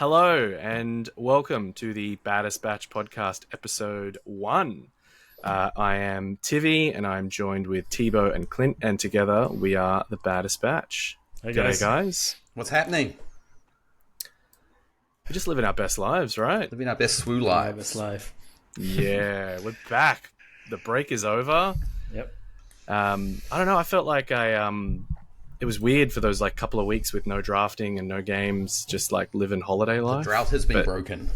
Hello and welcome to the Baddest Batch podcast, episode 1. I am Tivey and I'm joined with Thibaud and Clint, and together we are the Baddest Batch. Hey guys. G'day, guys. What's happening? We're just living our best lives, right? Living our best swoo lives. Best life. Yeah, we're back. The break is over. Yep. I don't know. I felt like it was weird for those couple of weeks with no drafting and no games, just living holiday life. The drought has been broken.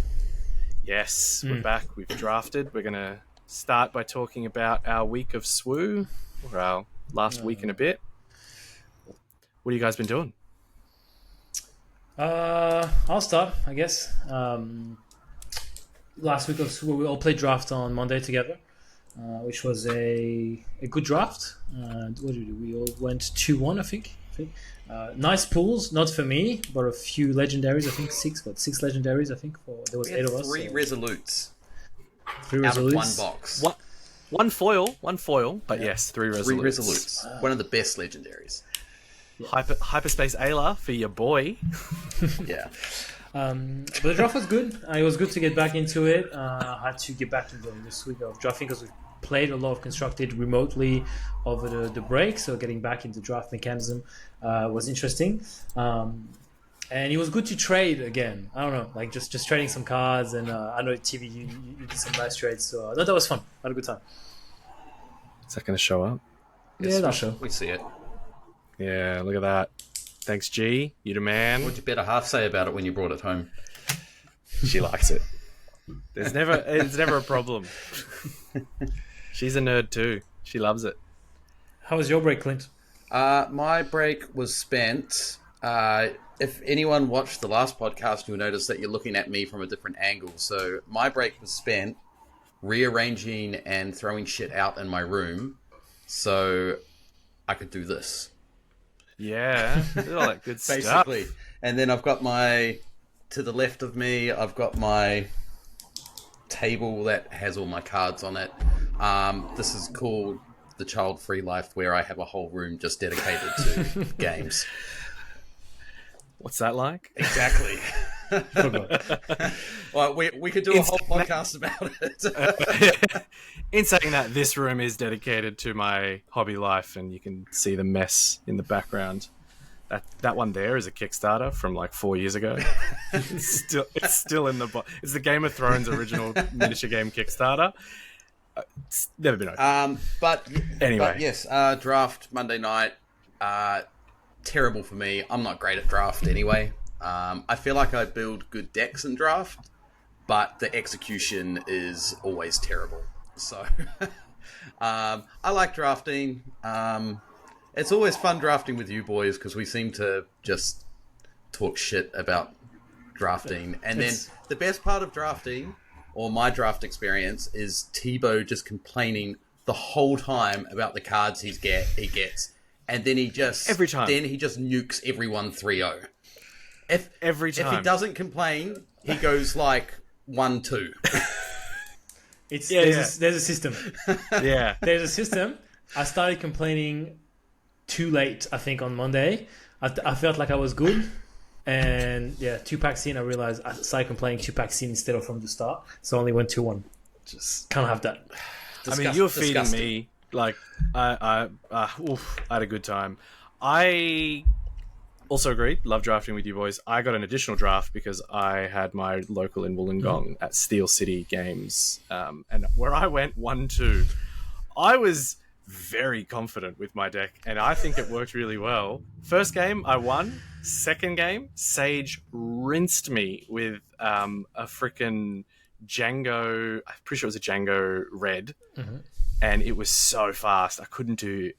Yes, we're back. We've drafted. We're going to start by talking about our week of swoo, or our last week and a bit. What have you guys been doing? I'll start, I guess. Last week of swoo, we all played draft on Monday together, which was a good draft. What did we do? We all went 2-1, I think. Nice pools, not for me, but a few legendaries. I think six legendaries. I think there was 8 of us. Three resolutes. Three out resolutes. of one box. One foil, but yes, three resolutes. Three resolutes. One of the best legendaries. Yeah. Hyperspace Ayla for your boy. Yeah. But the draft was good. It was good to get back into it. I had to get back into this week of drafting because we played a lot of constructed remotely over the break. So getting back into draft mechanism was interesting. And it was good to trade again. I don't know, just trading some cards. And I know TV, you did some nice trades. So that was fun. I had a good time. Is that going to show up? Yeah, that'll show. We see it. Yeah, look at that. Thanks, G. You the man. What'd your better half say about it when you brought it home? She likes it. It's never a problem. She's a nerd too. She loves it. How was your break, Clint? My break was spent... if anyone watched the last podcast, you'll notice that you're looking at me from a different angle. So my break was spent rearranging and throwing shit out in my room so I could do this. Yeah, all that good stuff. Basically. And then I've got to the left of me, I've got my table that has all my cards on it. This is called the Child-Free Life, where I have a whole room just dedicated to games. What's that like? Exactly. Well, we could do a whole podcast about it. In saying that, this room is dedicated to my hobby life, and you can see the mess in the background. That one there is a Kickstarter from 4 years ago. It's still in the it's the Game of Thrones original miniature game Kickstarter. It's never been opened. But anyway, yes, draft Monday night. Terrible for me. I'm not great at draft anyway. I feel like I build good decks in draft, but the execution is always terrible. So I like drafting. It's always fun drafting with you boys because we seem to just talk shit about drafting. And then the best part of drafting, or my draft experience, is Thibaud just complaining the whole time about the cards he gets. And then he just... Every time. Then he just nukes everyone 3-0. Every time. If he doesn't complain, he goes 1-2. There's a system. Yeah. There's a system. I started complaining too late, I think, on Monday. I felt like I was good. And 2 packs in, I realized I started complaining 2 packs in instead of from the start. So I only went 2-1. Just can't have that. You're feeding me. I had a good time. I also agree. Love drafting with you boys. I got an additional draft because I had my local in Wollongong at Steel City Games, and where I went 1-2. I was very confident with my deck, and I think it worked really well. First game, I won. Second game, Sage rinsed me with a freaking Django. I'm pretty sure it was a Django red. Mm-hmm. And it was so fast, I couldn't do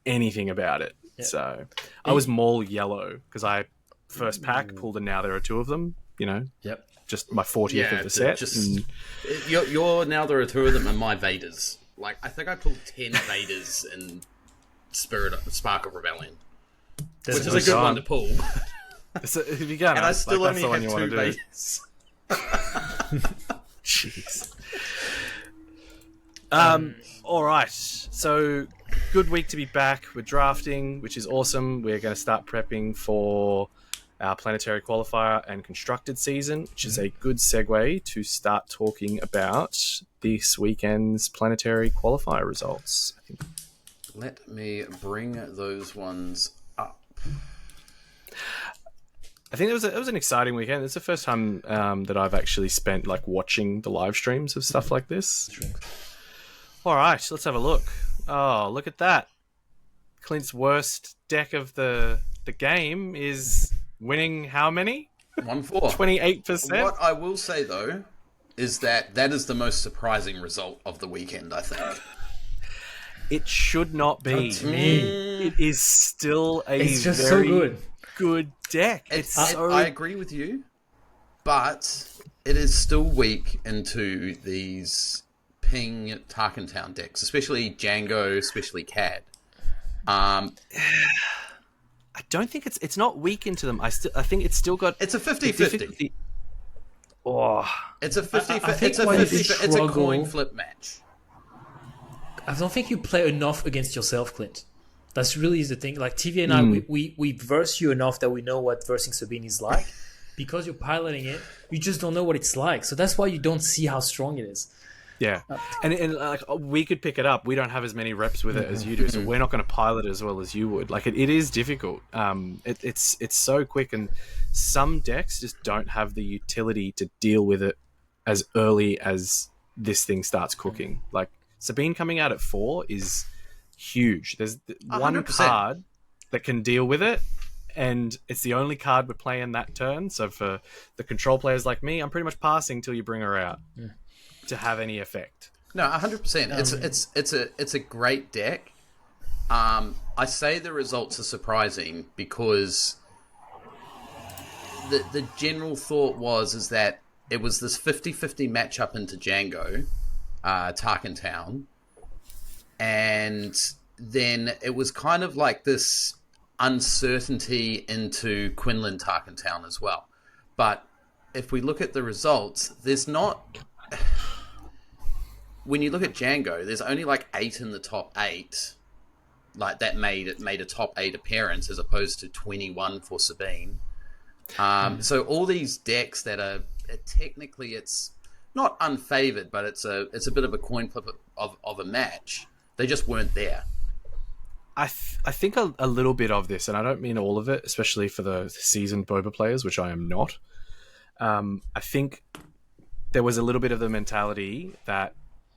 anything about it. Yep. So I was Maul yellow because I first pack pulled, and now there are 2 of them. Yep. Just my 40th of the set. You're now there are 2 of them, and my Vaders. I think I pulled 10 Vaders in Spark of Rebellion, which is a good one to pull. If you can, and I still only have 2 Vaders. Jeez. All right, so good week to be back. We're drafting, which is awesome. We're going to start prepping for our Planetary Qualifier and Constructed season, which is a good segue to start talking about this weekend's Planetary Qualifier results. Let me bring those ones up. I think it was an exciting weekend. It's the first time that I've actually spent like watching the live streams of stuff like this. All right, let's have a look. Oh, look at that. Clint's worst deck of the game is winning how many? 1-4. 28%. What I will say, though, is that is the most surprising result of the weekend, I think. It should not be. Not to me. It is still It's just very so good deck. I agree with you, but it is still weak into these ping Tarkentown decks, especially Django, especially CAD. I don't think it's not weak into them. I think it's still got. It's a 50-50. Oh, it's a 50-50. It's a coin flip match. I don't think you play enough against yourself, Clint. That's really the thing. Like Tivey and I, we verse you enough that we know what versing Sabine is like. Because you're piloting it, you just don't know what it's like. So that's why you don't see how strong it is. Yeah, and like we could pick it up. We don't have as many reps with it as you do, so we're not going to pilot as well as you would. Like it is difficult. It's so quick, and some decks just don't have the utility to deal with it as early as this thing starts cooking. Like Sabine coming out at 4 is huge. There's 100%. One card that can deal with it, and it's the only card we're playing that turn. So for the control players like me, I'm pretty much passing till you bring her out. Yeah. To have any effect. No, 100%. It's a great deck. I say the results are surprising because the general thought is that it was this 50-50 matchup into Django, Tarkentown, and then it was kind of like this uncertainty into Quinlan Tarkentown as well. But if we look at the results, there's not... When you look at Django, there's only like 8 in the top 8, like that made a top 8 appearance as opposed to 21 for Sabine. So all these decks that are technically, it's not unfavored, but it's a bit of a coin flip of a match. They just weren't there. I think a little bit of this, and I don't mean all of it, especially for the seasoned Boba players, which I am not. I think there was a little bit of the mentality that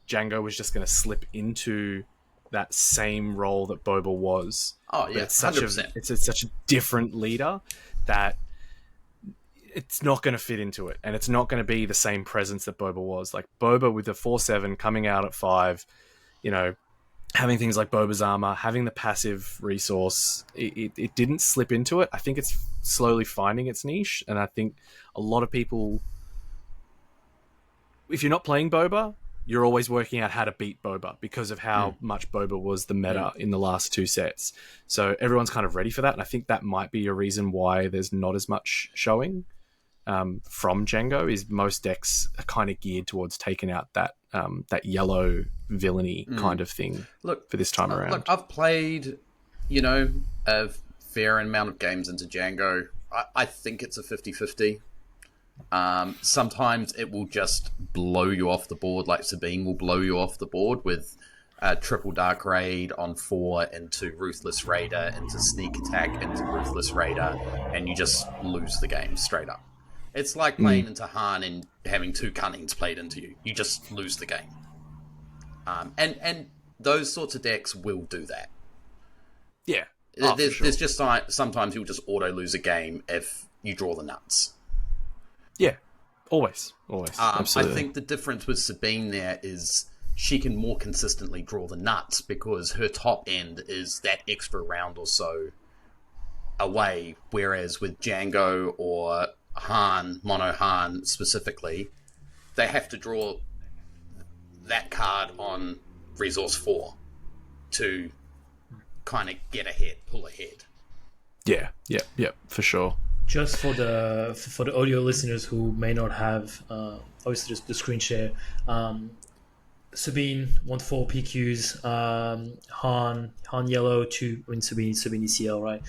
Django was just going to slip into that same role that Boba was. Oh yeah, it's 100%. It's such a different leader that it's not going to fit into it, and it's not going to be the same presence that Boba was. Like Boba with the 4/7 coming out at 5, having things like Boba's armor, having the passive resource, it didn't slip into it. I think it's slowly finding its niche, and I think a lot of people, if you're not playing Boba, you're always working out how to beat Boba because of how much Boba was the meta in the last 2 sets. So everyone's kind of ready for that, and I think that might be a reason why there's not as much showing from Django. Is most decks are kind of geared towards taking out that yellow villainy kind of thing. Look, for this time around. Look, I've played, a fair amount of games into Django. I think it's a 50-50. Sometimes it will just blow you off the board, like Sabine will blow you off the board with triple Dark Raid on 4 into Ruthless Raider, into Sneak Attack, into Ruthless Raider, and you just lose the game straight up. It's like playing into Han and having 2 Cunnings played into you. You just lose the game. And those sorts of decks will do that. Yeah. There's just sometimes you'll just auto lose a game if you draw the nuts. Yeah, always. Absolutely. I think the difference with Sabine there is she can more consistently draw the nuts because her top end is that extra round or so away, whereas with Django or Han, Mono Han specifically, they have to draw that card on resource 4 to kind of get ahead, pull ahead. Yeah, for sure. Just for the audio listeners who may not have obviously just the screen share, Sabine, 1-4 PQs, Han Yellow, 2 in Sabine ECL, right?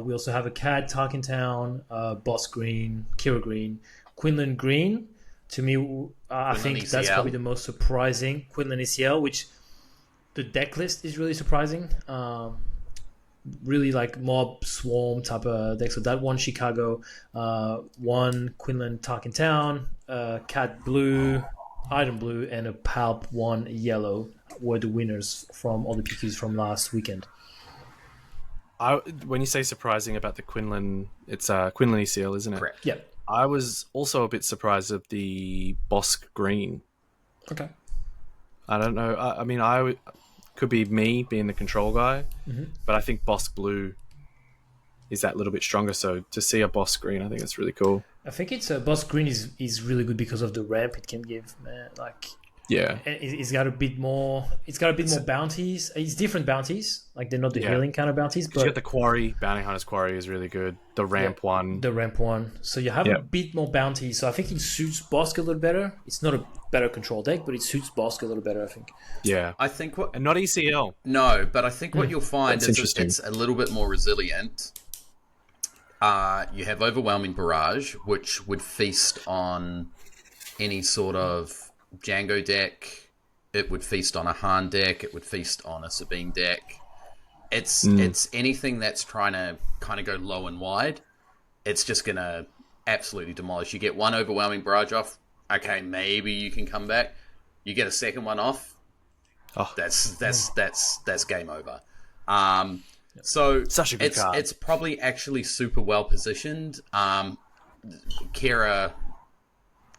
We also have a Cad Tarkentown, Boss Green, Kira Green, Quinlan Green. To me, I think ECL. That's probably the most surprising. Quinlan ECL, which the deck list is really surprising. Really like mob swarm type of deck. So that one Chicago, one Quinlan Tarkentown, Cat Blue, Iden Blue, and a Palp 1 Yellow were the winners from all the PQs from last weekend. When you say surprising about the Quinlan, it's Quinlan ECL, isn't it? Correct. Yeah. I was also a bit surprised at the Bosk Green. Okay. I don't know. I mean, could be me being the control guy, but I think Bosk Blue is that little bit stronger. So to see a Bosk Green, I think it's really cool. I think it's Boss Green is really good because of the ramp it can give, man. Like, yeah, it's got a bit more. It's got a bit more bounties. It's different bounties. Like they're not the healing kind of bounties. But you got the quarry. Bounty Hunter's quarry is really good. The ramp one. The ramp one. So you have a bit more bounties. So I think it suits Bosk a little better. It's not a better control deck, but it suits Bosk a little better, I think. Yeah, I think and not ECL. No, but I think what you'll find That's is it's a little bit more resilient. You have Overwhelming Barrage, which would feast on any sort of Django deck. It would feast on a Han deck. It would feast on a Sabine deck. It's anything that's trying to kind of go low and wide. It's just going to absolutely demolish. You get one Overwhelming Barrage off. Okay, maybe you can come back. You get a second one off. Oh, that's game over. So such a good card. It's probably actually super well positioned. Kira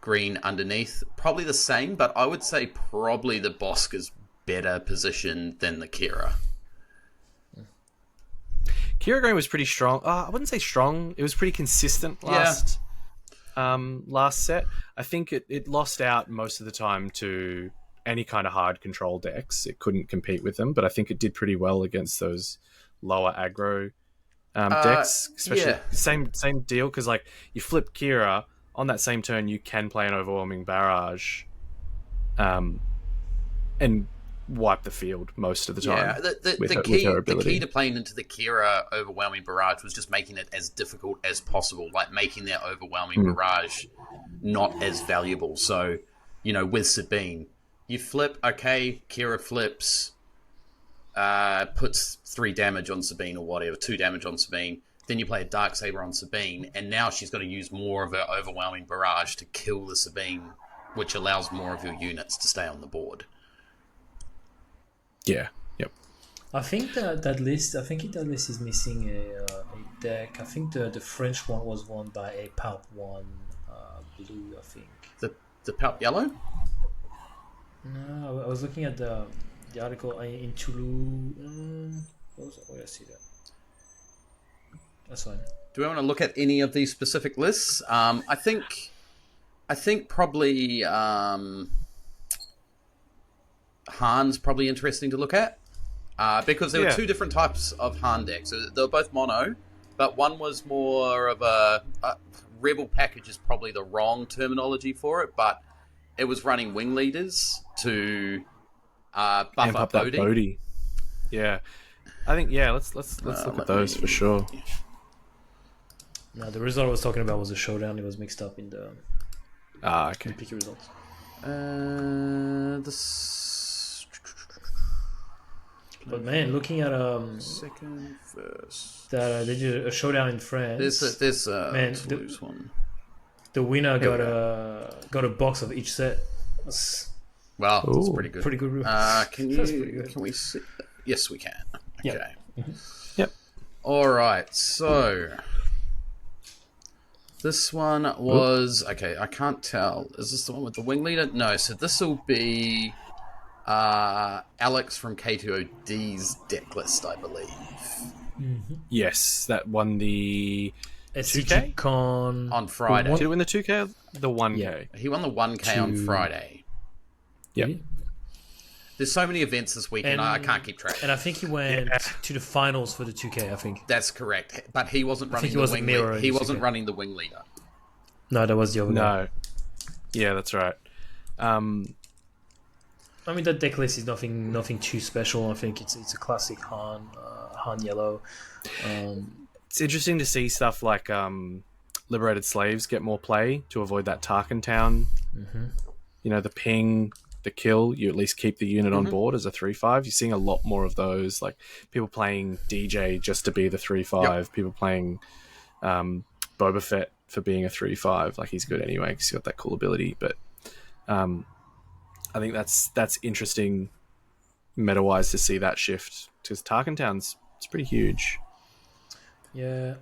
Green underneath, probably the same, but I would say probably the Bosk is better positioned than the Kira. Kira Green was pretty strong. I wouldn't say strong. It was pretty consistent last set. I think it lost out most of the time to any kind of hard control decks. It couldn't compete with them, but I think it did pretty well against those lower aggro decks. Especially same deal, because like you flip Kira on that same turn, you can play an Overwhelming Barrage, and wipe the field most of the time. Yeah, the key to playing into the Kira Overwhelming Barrage was just making it as difficult as possible, like making that Overwhelming Barrage not as valuable. So, with Sabine, you flip, okay, Kira flips, puts 3 damage on Sabine or whatever, 2 damage on Sabine. Then you play a Darksaber on Sabine, and now she's got to use more of her Overwhelming Barrage to kill the Sabine, which allows more of your units to stay on the board. Yeah. Yep. I think that list is missing a deck. I think the French one was won by a Palp 1 blue, I think. The Palp yellow? No, I was looking at the article in Toulouse. Where did I see that? That's fine. Do we want to look at any of these specific lists? I think probably Han's probably interesting to look at, because there were 2 different types of Han decks. So they were both mono, but one was more of a rebel package is probably the wrong terminology for it, but it was running wing leaders to buff up Bodhi. Yeah, I think let's look at those for sure. No, the result I was talking about was a showdown. It was mixed up in the okay. picky results. But man, looking at second, first, that they did a showdown in France. This man, one. The winner got a box of each set. That's pretty good. Pretty good. Can we see? Yes, we can. Okay. Yep. Yep. All right. So this one was okay. I can't tell. Is this the one with the wing leader? No. So this will be Alex from K2OD's deck list, I believe. Mm-hmm. Yes, that won the SCG Con on Friday. Did it win the 2K or the 1K? Yeah. He won the 1K on Friday. Yep. There's so many events this weekend, I can't keep track. And I think he went to the finals for the 2K, I think. That's correct. But he wasn't running the wing leader. He wasn't running the wing leader. No, that was the other guy. No. Yeah, that's right. I mean, that deck list is nothing too special. I think it's a classic Han yellow. It's interesting to see stuff like Liberated Slaves get more play to avoid that Tarkin Town. Mm-hmm. You know, the ping, the kill, you at least keep the unit on board as a 3/5. You're seeing a lot more of those, like people playing DJ just to be the 3/5, people playing Boba Fett for being a 3/5. Like, he's good anyway because he's got that cool ability. But I think that's interesting meta-wise to see that shift, because Tarkin Town's it's pretty huge. Yeah,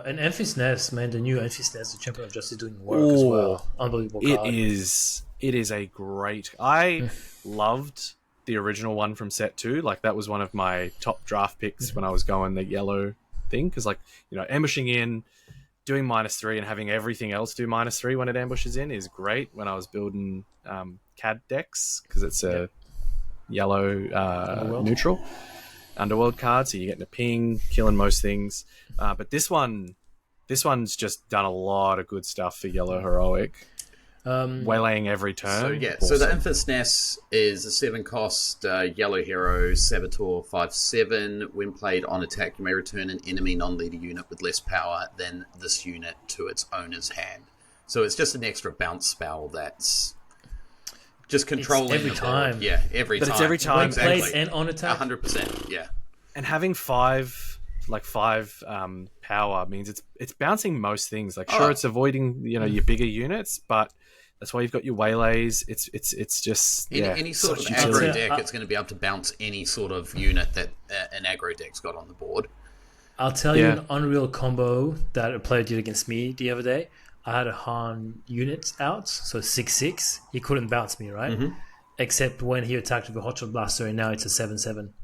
and Enfys Nest, man, the new Enfys Nest, the Champion of Justice, doing work as well. Unbelievable card. It is a great... I loved the original one from set 2. Like, that was one of my top draft picks when I was going the yellow thing, because, like, you know, ambushing in, doing -3 and having everything else do -3 when it ambushes in is great when I was building CAD decks, because it's a yellow neutral underworld card, so you're getting a ping, killing most things. But this one's just done a lot of good stuff for yellow heroic. Waylaying every turn. So the Enfys Nest is a 7-cost yellow hero, Saboteur 5/7. When played on attack, you may return an enemy non-leader unit with less power than this unit to its owner's hand. So it's just an extra bounce spell that's just controlling every time. Board. Yeah, every time. But it's every time. When Exactly. played and on attack. 100%, yeah. And having five power means it's bouncing most things. Like, sure, it's avoiding, you know, your bigger units, but that's why you've got your waylays. It's just any sort of aggro deck. It's going to be able to bounce any sort of unit that an aggro deck's got on the board. I'll tell you an unreal combo that a player did against me the other day. I had a Han unit out, so 6/6. He couldn't bounce me, right? Mm-hmm. Except when he attacked with a Hotshot Blaster, and now it's a 7/7,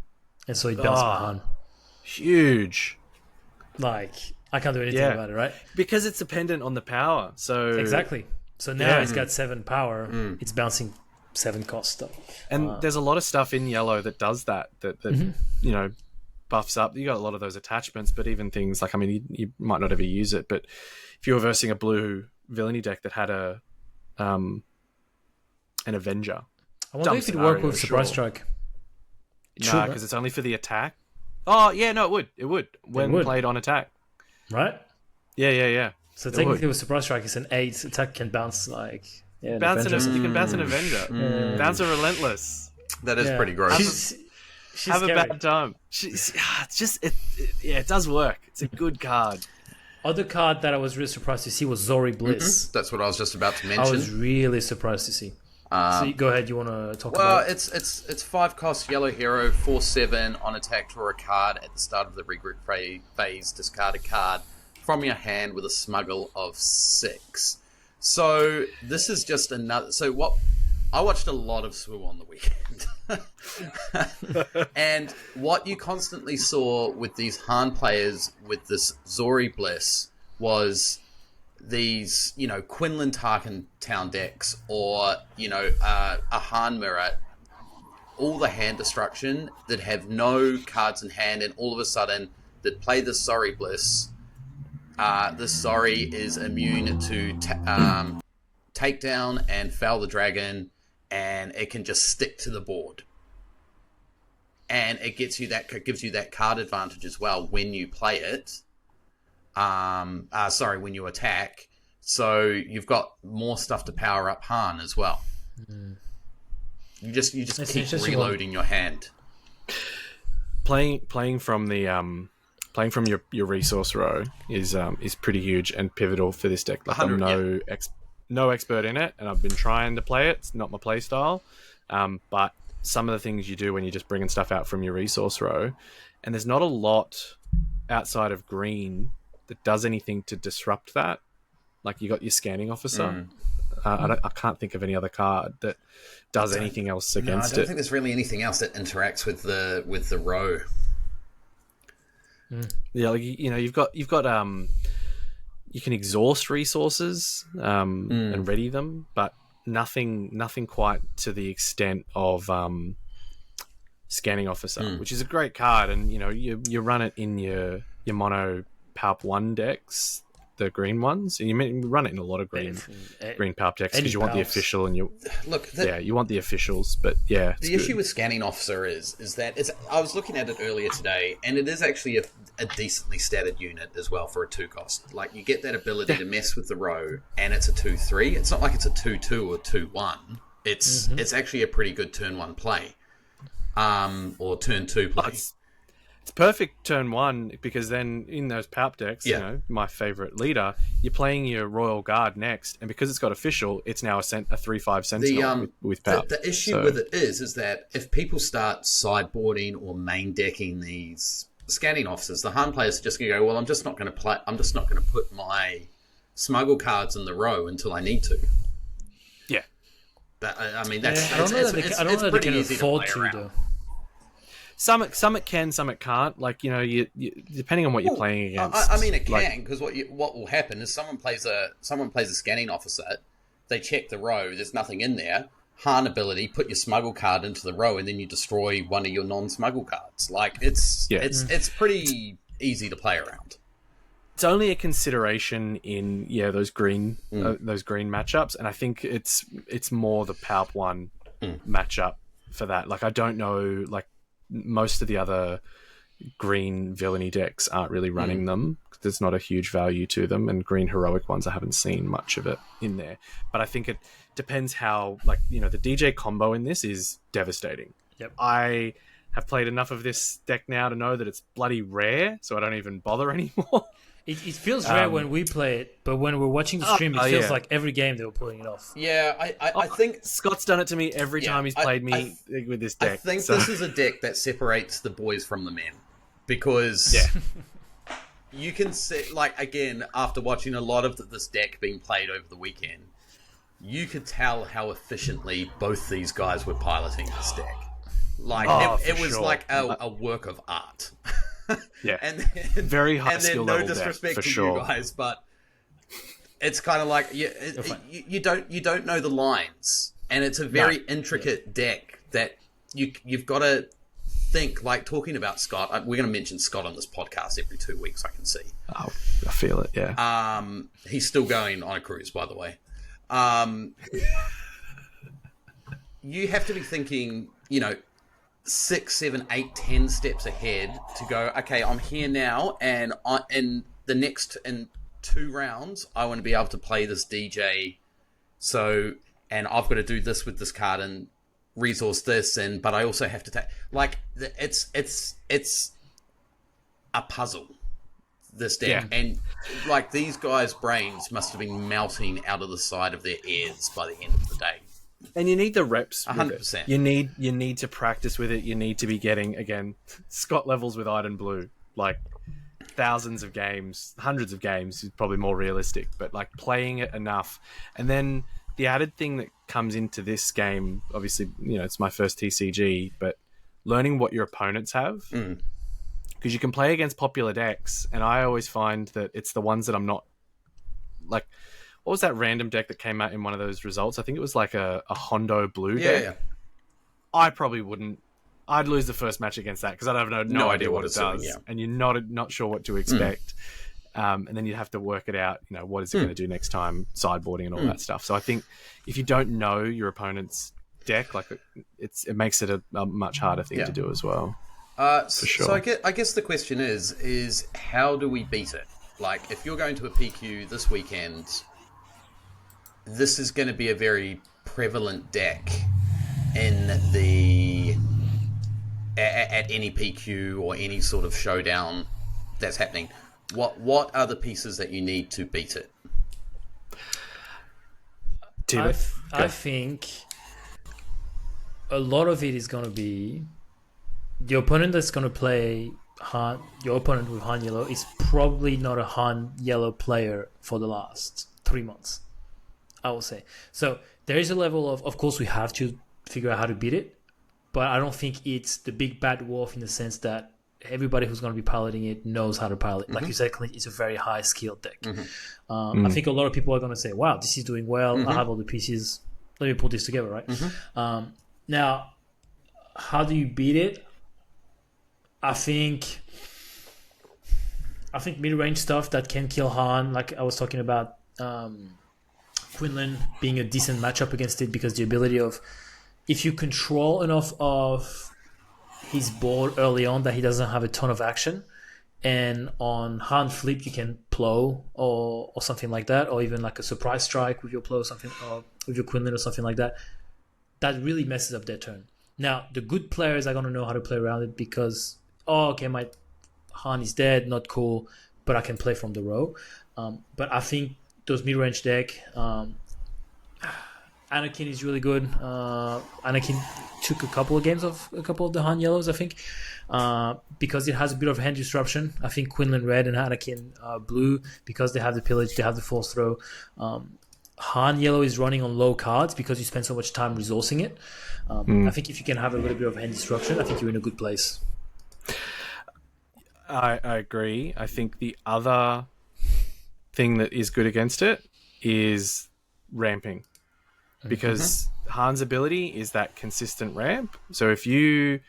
and so he bounced my Han. Huge. Like, I can't do anything about it, right? Because it's dependent on the power. So Exactly. So now it's got 7 power. It's bouncing 7 cost stuff. And there's a lot of stuff in yellow that does that you know, buffs up. You got a lot of those attachments, but even things like, I mean, you might not ever use it, but if you were versing a blue villainy deck that had an Avenger, I wonder if it'd work with Surprise Strike. No, because it's only for the attack. Oh, yeah, no, it would. When played on attack. Right? Yeah. So technically with Surprise Strike, it's an 8. Attack can bounce, like... Yeah, you can bounce an Avenger. Bounce a Relentless. That is pretty gross. She's have scary. a bad time. It does work. It's a good card. Other card that I was really surprised to see was Zori Bliss. That's what I was just about to mention. I was really surprised to see. So go ahead, you want to talk about it? Well, it's 5 cost yellow hero, 4/7 on attack, draw a card at the start of the regroup phase, discard a card from your hand with a smuggle of 6. So this is just another. So what? I watched a lot of SWU on the weekend, and what you constantly saw with these Han players with this Zori Bliss was these, you know, Quinlan Tarkin Town decks, or, you know, a Han Mirror, all the hand destruction that have no cards in hand, and all of a sudden that play the Zori Bliss. This Zori is immune to takedown and foul the dragon, and it can just stick to the board. And it gives you that card advantage as well when you play it. When you attack. So you've got more stuff to power up Han as well. You just keep reloading your hand. Playing from your resource row is pretty huge and pivotal for this deck. Like, I'm no expert in it, and I've been trying to play it. It's not my play style, but some of the things you do when you're just bringing stuff out from your resource row, and there's not a lot outside of green that does anything to disrupt that. Like, you got your scanning officer. I can't think of any other card that does anything else against it. I don't think there's really anything else that interacts with the row. Yeah, like, you know, you've got you can exhaust resources and ready them, but nothing quite to the extent of scanning officer, which is a great card, and you know, you run it in your mono Palp 1 decks, the green ones, and you run it in a lot of green palp decks because you want the official, and you want the officials. But yeah, the issue with Scanning Officer is that I was looking at it earlier today, and it is actually a decently statted unit as well for a 2 cost. Like, you get that ability to mess with the row, and it's a 2/3. It's not like it's a 2/2 or 2/1. It's actually a pretty good turn 1 play, or turn 2 play. It's perfect turn 1 because then in those palp decks, you know, my favorite leader, you're playing your Royal Guard next, and because it's got official, it's now a 3/5 Sentinel with palp. The issue with it is that if people start sideboarding or main decking these Scanning Officers, the Han players are just going to go, well, I'm just not going to put my smuggle cards in the row until I need to. Yeah. I mean, that's I don't know that they can afford to, though. Some it can, some it can't. Like, you know, you depending on what you're playing against. I mean, it can, because what will happen is someone plays a Scanning Officer, they check the row, there's nothing in there. Han ability, put your smuggle card into the row, and then you destroy one of your non-smuggle cards. Like, it's pretty easy to play around. It's only a consideration in those green matchups, and I think it's more the palp one matchup for that. Like, I don't know, like, most of the other green villainy decks aren't really running them. There's not a huge value to them, and green heroic ones, I haven't seen much of it in there. But I think it depends how, like, you know, the DJ combo in this is devastating. Yep. I have played enough of this deck now to know that it's bloody rare, so I don't even bother anymore. It feels rare when we play it, but when we're watching the stream, it feels like every game they were pulling it off. Yeah, I think Scott's done it to me every time he's played me with this deck. I think this is a deck that separates the boys from the men, because you can see, like, again, after watching a lot of this deck being played over the weekend, you could tell how efficiently both these guys were piloting this deck. Like, it was like a work of art. Yeah, and very high skill level. No disrespect deck, to sure. you guys, but it's kind of like you don't know the lines, and it's a very intricate deck that you've got to think. Like, talking about Scott, we're going to mention Scott on this podcast every 2 weeks. I can see. Oh, I feel it. Yeah. He's still going on a cruise, by the way. You have to be thinking, you know, 6, 7, 8, 10 steps ahead to go, okay, I'm here now, and in 2 rounds, I want to be able to play this DJ, and I've got to do this with this card and resource this, but I also have to take, like, it's a puzzle, this deck, and like, these guys' brains must have been melting out of the side of their ears by the end of the day. And you need the reps. 100%. You need to practice with it. You need to be getting, again, Scott levels with Iden Blue, like thousands of games, hundreds of games is probably more realistic, but like playing it enough. And then the added thing that comes into this game, obviously, you know, it's my first TCG, but learning what your opponents have, because you can play against popular decks, and I always find that it's the ones that I'm not, like, what was that random deck that came out in one of those results? I think it was like a Hondo Blue deck. Yeah. I probably wouldn't. I'd lose the first match against that because I'd have no idea what it does, and you're not sure what to expect. And then you'd have to work it out. You know, what is it going to do next time? Sideboarding and all that stuff. So I think if you don't know your opponent's deck, like, it makes it a much harder thing to do as well. For sure. So I guess the question is how do we beat it? Like, if you're going to a PQ this weekend, this is going to be a very prevalent deck in at any PQ or any sort of showdown that's happening. What are the pieces that you need to beat it? I think a lot of it is going to be your opponent that's going to play Han. Your opponent with Han Yellow is probably not a Han Yellow player for the last 3 months, I will say. So there is a level of course, we have to figure out how to beat it, but I don't think it's the big bad wolf in the sense that everybody who's going to be piloting it knows how to pilot. Like you said, Clint, it's a very high skilled deck. I think a lot of people are going to say, wow, this is doing well. I have all the pieces. Let me put this together, right? Now, how do you beat it? I think I think mid-range stuff that can kill Han, like I was talking about Quinlan being a decent matchup against it, because the ability of, if you control enough of his board early on that he doesn't have a ton of action, and on Han flip you can plow or something like that, or even like a surprise strike with your plow, something, or with your Quinlan or something like that, that really messes up their turn. Now the good players are going to know how to play around it, because my Han is dead, not cool, but I can play from the row. But I think those mid-range deck, Anakin is really good. Anakin took a couple of games of a couple of the Han yellows, I think, because it has a bit of hand disruption. I think Quinlan red and Anakin blue, because they have the pillage, they have the force throw. Han yellow is running on low cards because you spend so much time resourcing it. I think if you can have a little bit of hand disruption, I think you're in a good place. I agree. I think the other thing that is good against it is ramping, because Han's ability is that consistent ramp. So if you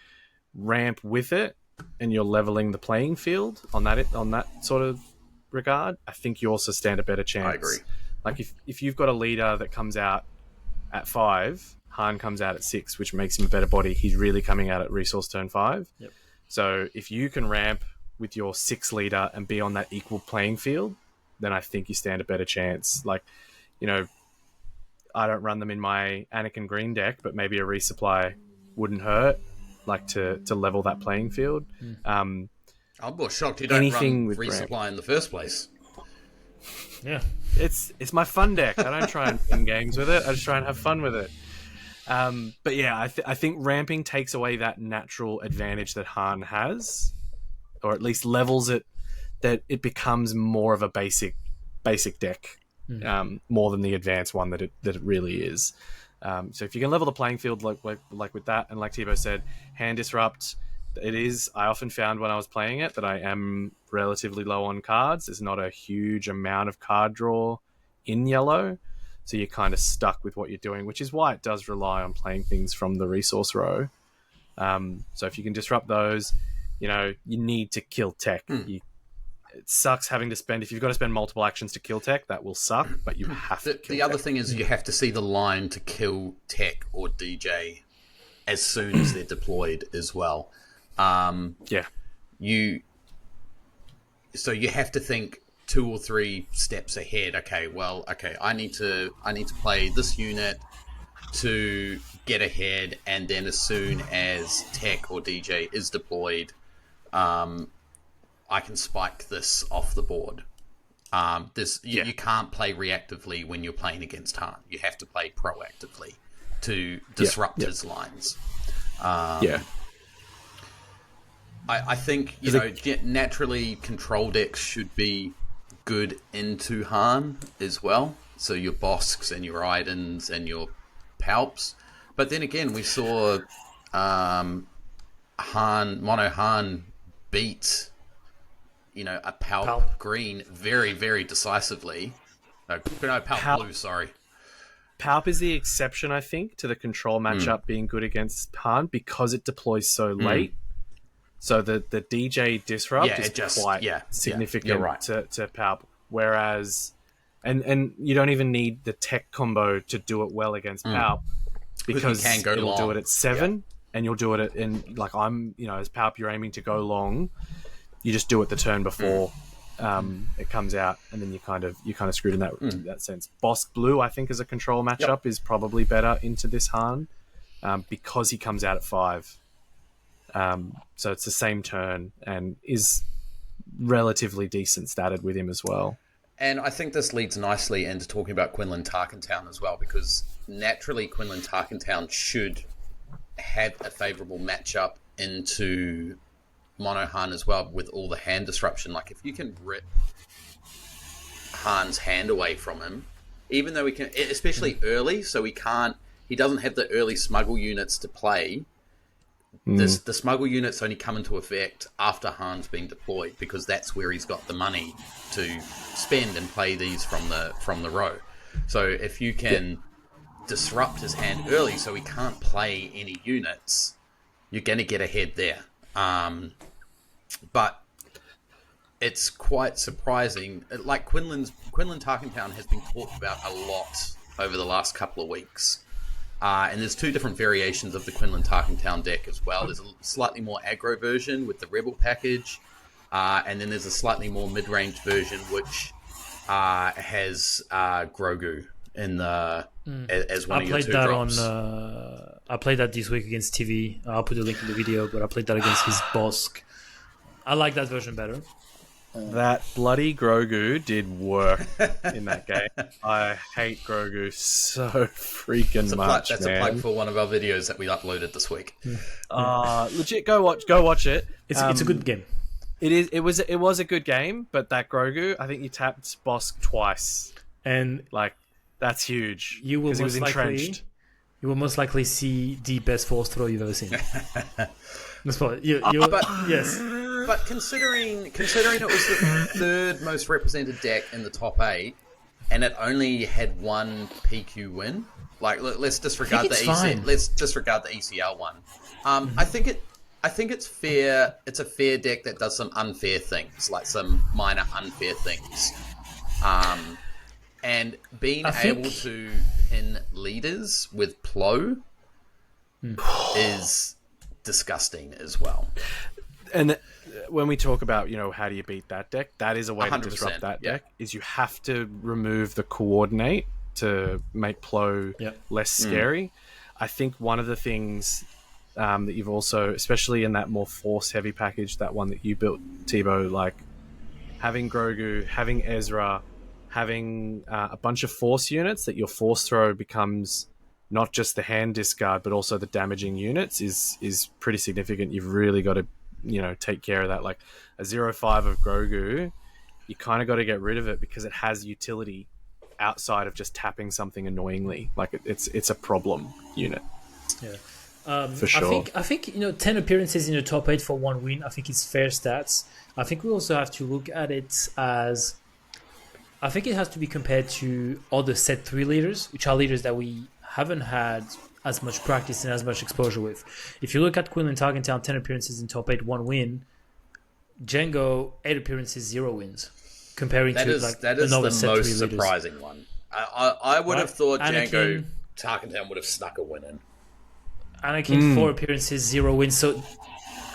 ramp with it and you're leveling the playing field on that sort of regard, I think you also stand a better chance. I agree. Like if you've got a leader that comes out at 5, Han comes out at 6, which makes him a better body. He's really coming out at resource turn 5. Yep. So if you can ramp with your 6 leader and be on that equal playing field, then I think you stand a better chance. Like, you know, I don't run them in my Anakin green deck, but maybe a resupply wouldn't hurt, like to level that playing field. I'm more shocked you don't run resupply ramp in the first place. Yeah, it's my fun deck. I don't try and win games with it. I just try and have fun with it. But yeah, I think ramping takes away that natural advantage that Han has, or at least levels it, that it becomes more of a basic deck, more than the advanced one that it really is. So if you can level the playing field like with that, and like Thibaud said, hand disrupt, I often found when I was playing it that I am relatively low on cards. There's not a huge amount of card draw in yellow, so you're kind of stuck with what you're doing, which is why it does rely on playing things from the resource row. So if you can disrupt those, you know, you need to kill tech. It sucks having to spend, if you've got to spend multiple actions to kill tech, that will suck, but you have to kill the other thing is you have to see the line to kill tech or DJ as soon as they're deployed as well. So you have to think 2 or 3 steps ahead. Okay, I need to play this unit to get ahead, and then as soon as tech or DJ is deployed, I can spike this off the board. You can't play reactively when you're playing against Han. You have to play proactively to disrupt his lines. I think naturally control decks should be good into Han as well. So your Bosks and your Idens and your Palps. But then again, we saw Mono Han beat a Palp green very, very decisively. No, Palp blue, sorry. Palp is the exception, I think, to the control matchup being good against Han, because it deploys so late. So the DJ disrupt is quite significant to Palp. Whereas, and you don't even need the tech combo to do it well against Palp, because it'll do it at 7, and you'll do it as Palp, you're aiming to go long. You just do it the turn before it comes out, and then you kind of screwed in that sense. Boss blue, I think, as a control matchup is probably better into this Han, because he comes out at 5. So it's the same turn and is relatively decent statted with him as well. And I think this leads nicely into talking about Quinlan Tarkentown as well, because naturally Quinlan Tarkentown should have a favourable matchup into Mono Han as well, with all the hand disruption. Like, if you can rip Han's hand away from him, even though he can, especially early, so he doesn't have the early smuggle units to play. The smuggle units only come into effect after Han's been deployed, because that's where he's got the money to spend and play these from the row. So if you can disrupt his hand early so he can't play any units, you're going to get ahead there. But it's quite surprising. Like Quinlan Tarkentown has been talked about a lot over the last couple of weeks. And there's two different variations of the Quinlan Tarkentown deck as well. There's a slightly more aggro version with the Rebel package, and then there's a slightly more mid-range version which has Grogu in the as one of your two drops. I played that this week against Tivey. I'll put a link in the video, but I played that against his Bosk. I like that version better. That bloody Grogu did work in that game. I hate Grogu so freaking much. That's a plug for one of our videos that we uploaded this week. Legit, go watch it. It's a good game. It was a good game, but that Grogu, I think you tapped Bosk twice, and like that's huge. You will most likely see the best force throw you've ever seen. Yes. But considering it was the third most represented deck in the top 8, and it only had one PQ win, like let's disregard the ECL one. I think it's fair. It's a fair deck that does some unfair things, like some minor unfair things. And being able to pin leaders with Plo is disgusting as well. And when we talk about, how do you beat that deck, that is a way to disrupt that deck, is you have to remove the coordinate to make Plo less scary. I think one of the things that you've also, especially in that more force-heavy package, that one that you built, Thibaud, like having Grogu, having Ezra, having a bunch of force units that your force throw becomes not just the hand discard, but also the damaging units is pretty significant. You've really got to, take care of that. Like a 0-5 of Grogu, you kind of got to get rid of it because it has utility outside of just tapping something annoyingly. Like it's a problem unit. Yeah. For sure. I think 10 appearances in the top 8 for 1 win, I think it's fair stats. I think we also have to look at it as, I think it has to be compared to other set 3 leaders, which are leaders that we haven't had as much practice and as much exposure with. If you look at Quinlan Tarkentown, 10 appearances in top 8, 1 win. Django, 8 appearances, 0 wins. Comparing that to is another the set most 3 leaders. surprising one. I would have thought Anakin, Django Tarkentown would have snuck a win in. Anakin, 4 appearances, 0 wins. So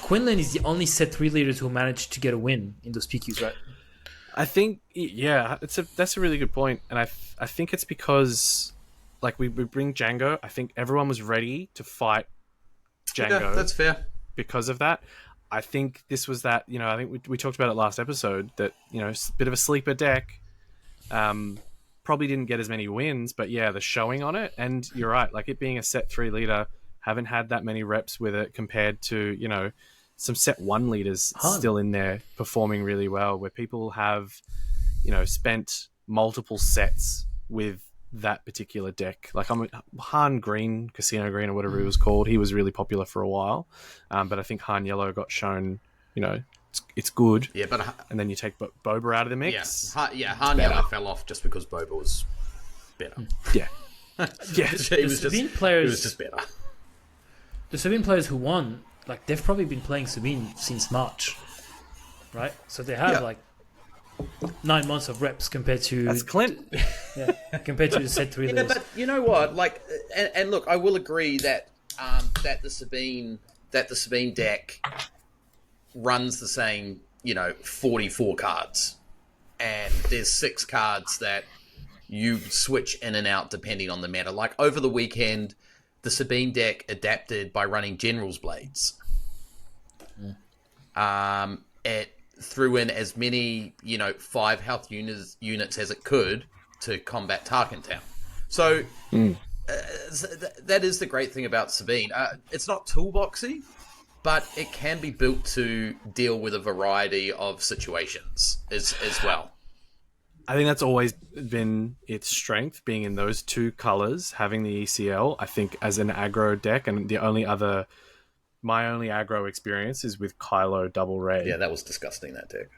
Quinlan is the only set 3 leaders who managed to get a win in those PQs, right? I think, that's a really good point. And I think it's because, like, we bring Django. I think everyone was ready to fight Django. Yeah, that's fair. Because of that. I think this was that, I think we talked about it last episode, that, a bit of a sleeper deck. Probably didn't get as many wins, but the showing on it. And you're right, like it being a set 3 leader, haven't had that many reps with it compared to, some set 1 leaders still in there performing really well, where people have, spent multiple sets with that particular deck. Like Han Green, Casino Green, or whatever he was called, he was really popular for a while, but I think Han Yellow got shown, it's good. Yeah, but and then you take Boba out of the mix. Han Yellow fell off just because Boba was better. Yeah, he was just better. The Sabine players who won, like they've probably been playing Sabine since March, right? So they have like 9 months of reps compared to that's Clint. Compared to the set 3 leaders. But you know what? Like, and look, I will agree that that the Sabine deck runs the same, 44 cards, and there's 6 cards that you switch in and out depending on the meta. Like over the weekend, the Sabine deck adapted by running General's Blades. It threw in as many, 5 health units as it could to combat Tarkentown. So that is the great thing about Sabine. It's not toolboxy, but it can be built to deal with a variety of situations as well. I think that's always been its strength, being in those 2 colors, having the ECL. I think as an aggro deck, and my only aggro experience is with Kylo Double Red. Yeah, that was disgusting, that deck.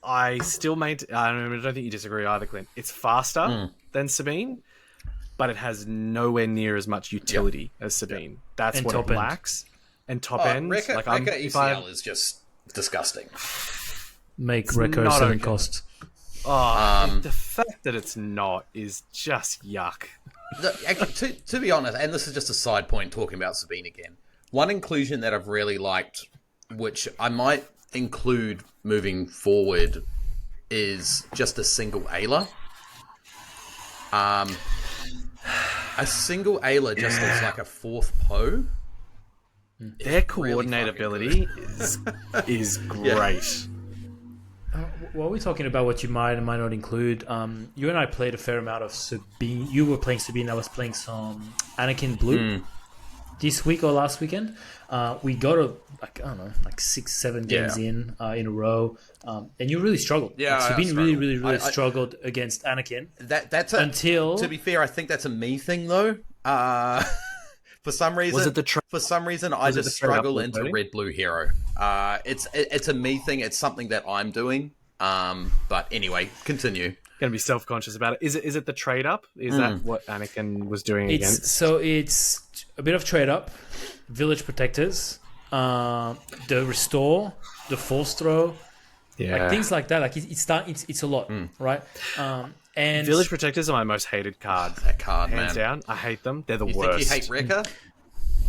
I still maintain, I don't think you disagree either, Clint. It's faster than Sabine, but it has nowhere near as much utility as Sabine. That's and what it lacks. And top end, Rekka ECL is just disgusting. Make It's Rekko not 7 okay. cost. Oh, the fact that it's not is just yuck. Actually, to be honest, and this is just a side point talking about Sabine again, one inclusion that I've really liked, which I might include moving forward, is just a single Ayla. A single Ayla just looks like a fourth Poe. Their coordinate really ability is great. While we're talking about what you might and might not include, you and I played a fair amount of Sabine. You were playing Sabine, I was playing some Anakin Blue this week or last weekend. We got like 6-7 games in a row, and you really struggled. Yeah, Sabine really struggled against Anakin. Until, to be fair, I think that's a me thing though. For some reason, Was it the I just struggle into red blue hero. It's a me thing. It's something that I'm doing. But anyway, continue. Gonna be self-conscious about it. Is it the trade up? Is that what Anakin was doing against? So it's a bit of trade up, village protectors, the restore, the force throw, like things like that. Like it's a lot, right? And Village Protectors are my most hated card. That card, Hands man. down. I hate them. They're the You worst. think you hate Rekka?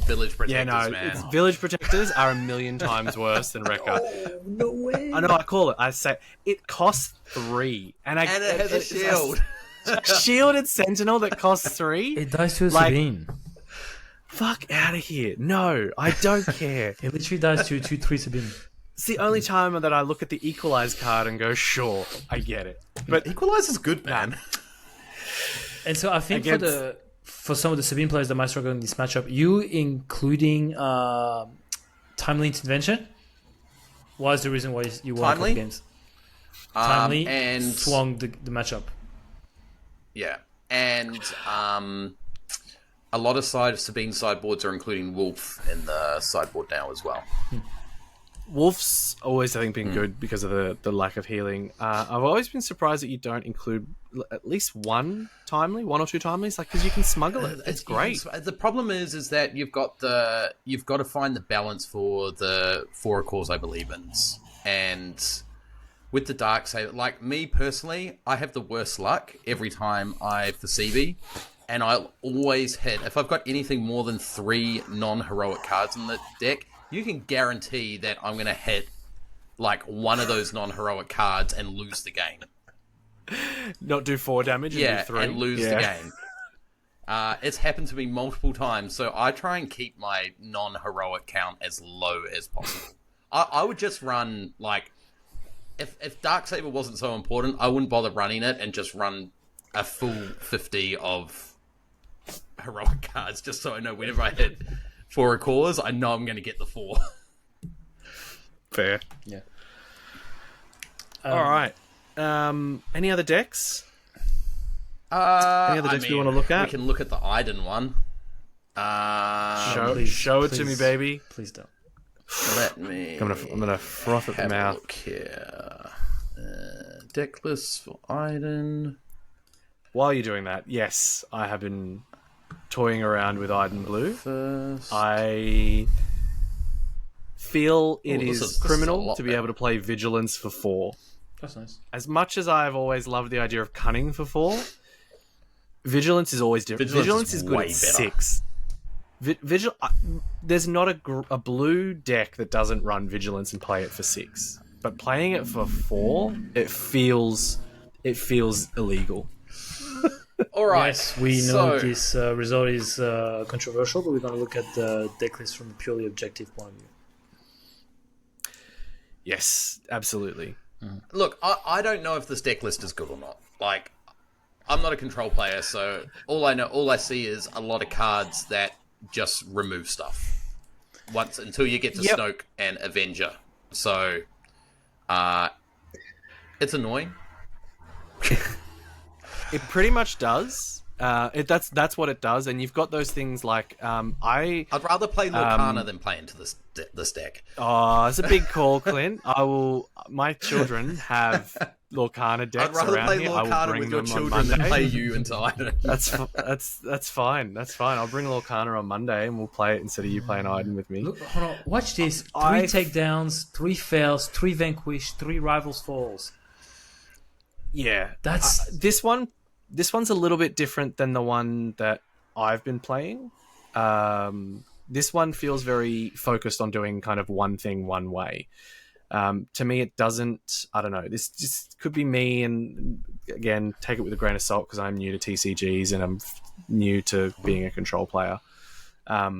Village Protectors, man. Village Protectors are a million times worse than Rekka. Oh, no way. I know, I call it. I say, it costs 3. And it has a shield. Shielded Sentinel that costs 3? It dies to a Like- Sabine. Fuck out of here. No, I don't care. It literally dies to 2-3 Sabine. It's the only time that I look at the Equalize card and go, sure, I get it. But Equalizer's good, man. And so I think Against- for some of the Sabine players that might struggle in this matchup, you including Timely Intervention was the reason why you won a couple Timely? games. Timely and swung the matchup. yeah, and a lot of Sabine sideboards are including Wolf in the sideboard now as well. Wolf's always, I think, been good because of the lack of healing. I've always been surprised that you don't include at least one or two timelies, like, because you can smuggle it. It's great. The problem is that you've got to find the balance for the 4 cores I believe in, and with the Darksaber, like me personally, I have the worst luck every time I Thibaud, and I'll always hit if I've got anything more than 3 non-heroic cards in the deck. You can guarantee that I'm going to hit like one of those non-heroic cards and lose the game. Not do 4 damage and do 3. And lose the game. It's happened to me multiple times, so I try and keep my non-heroic count as low as possible. I would just run, like, if Darksaber wasn't so important, I wouldn't bother running it and just run a full 50 of heroic cards, just so I know whenever I hit 4 cores, I know I'm going to get the 4. Fair. Yeah. All right. Any other decks? Any other decks we want to look at? We can look at the Iden one. Show it to me, baby. Please don't. Let me. I'm gonna froth at the have a mouth. look here. Deck list for Iden. While you're doing that, yes, I have been toying around with Iden Blue. First. I feel it this is is a criminal lot to be better. able to play Vigilance for 4. That's nice. As much as I've always loved the idea of Cunning for 4, Vigilance is always different. Vigilance is is good way at better. 6. There's not a blue deck that doesn't run Vigilance and play it for 6. But playing it for 4, it feels illegal. All right. Yes, we know this result is controversial, but we're going to look at the deck list from a purely objective point of view. Yes, absolutely. Look, I don't know if this deck list is good or not. Like, I'm not a control player, so all I see is a lot of cards that just remove stuff until you get to Snoke and Avenger. So, it's annoying. It pretty much does. That's what it does, and you've got those things like I'd rather play Lorcana than play into this deck. Oh, it's a big call, Clint. I will. My children have Lorcana decks I'd rather around play here. I will Lorcana bring with your them on children than Monday. play you into Iden. That's fine. That's fine. I'll bring Lorcana on Monday, and we'll play it instead of you playing Iden with me. Look, hold on. Watch this. 3 takedowns, 3 fails, 3 vanquish, 3 rivals falls. Yeah, that's this one. This one's a little bit different than the one that I've been playing. This one feels very focused on doing kind of one thing one way. To me, it doesn't. I don't know. This just could be me, and again, take it with a grain of salt because I'm new to TCGs and I'm new to being a control player. I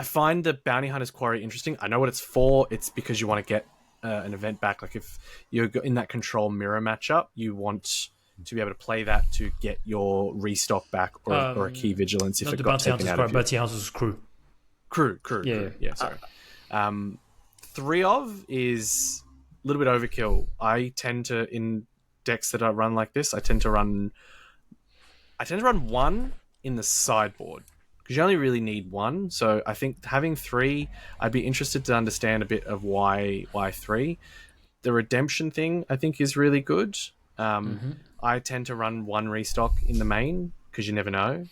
find the Bounty Hunter's Quarry interesting. I know what it's for. It's because you want to get an event back. Like if you're in that control mirror matchup, you want to be able to play that to get your restock back or a key vigilance if it got taken out of you. Bounty Hunter's Crew. Yeah, sorry. 3 of is a little bit overkill. I tend to, in decks that I run like this, I tend to run 1 in the sideboard because you only really need 1. So I think having 3, I'd be interested to understand a bit of why 3. The redemption thing I think is really good. I tend to run 1 restock in the main because you never know.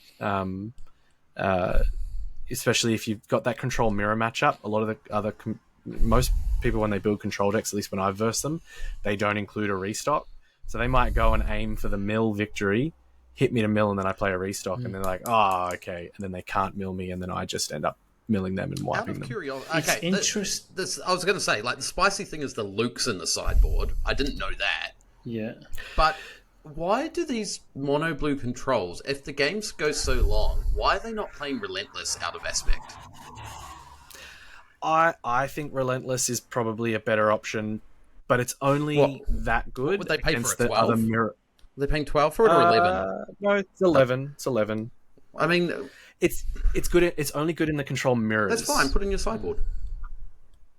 Especially if you've got that control mirror matchup. A lot of the other most people when they build control decks, at least when I've versed them, they don't include a restock. So they might go and aim for the mill victory, hit me to mill, and then I play a restock, and they're like, oh, okay. And then they can't mill me, and then I just end up milling them and wiping them. Out of curiosity, okay, I was going to say, like, the spicy thing is the Lukes in the sideboard. I didn't know that. Yeah. But why do these mono blue controls, if the games go so long, why are they not playing Relentless out of Aspect? I think Relentless is probably a better option, but it's only that good. What would they pay against for it? 12? The other mirror. Are they paying 12 for it or 11? No, it's 11. It's 11. I mean, it's good. It's only good in the control mirrors. That's fine. Put it in your sideboard.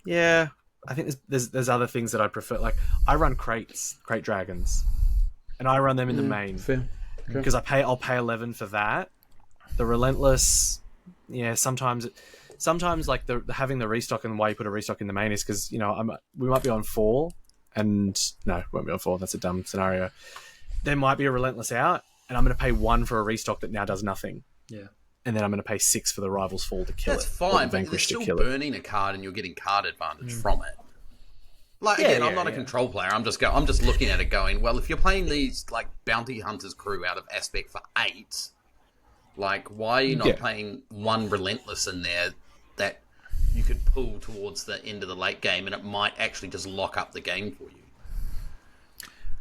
Yeah, I think there's other things that I prefer. Like I run crate dragons, and I run them in the main because I'll pay 11 for that. The Relentless, yeah, sometimes like having the restock and why you put a restock in the main is because we might be on 4, and no, we won't be on 4. That's a dumb scenario. There might be a Relentless out, and I'm going to pay 1 for a restock that now does nothing. Yeah. And then I'm going to pay 6 for the Rival's Fall to kill That's it. That's fine, but they're still burning a card and you're getting card advantage from it. Like, again, I'm not a control player. I'm just looking at it going, well, if you're playing these, like, Bounty Hunter's Crew out of Aspect for 8, like, why are you not playing 1 Relentless in there that you could pull towards the end of the late game and it might actually just lock up the game for you?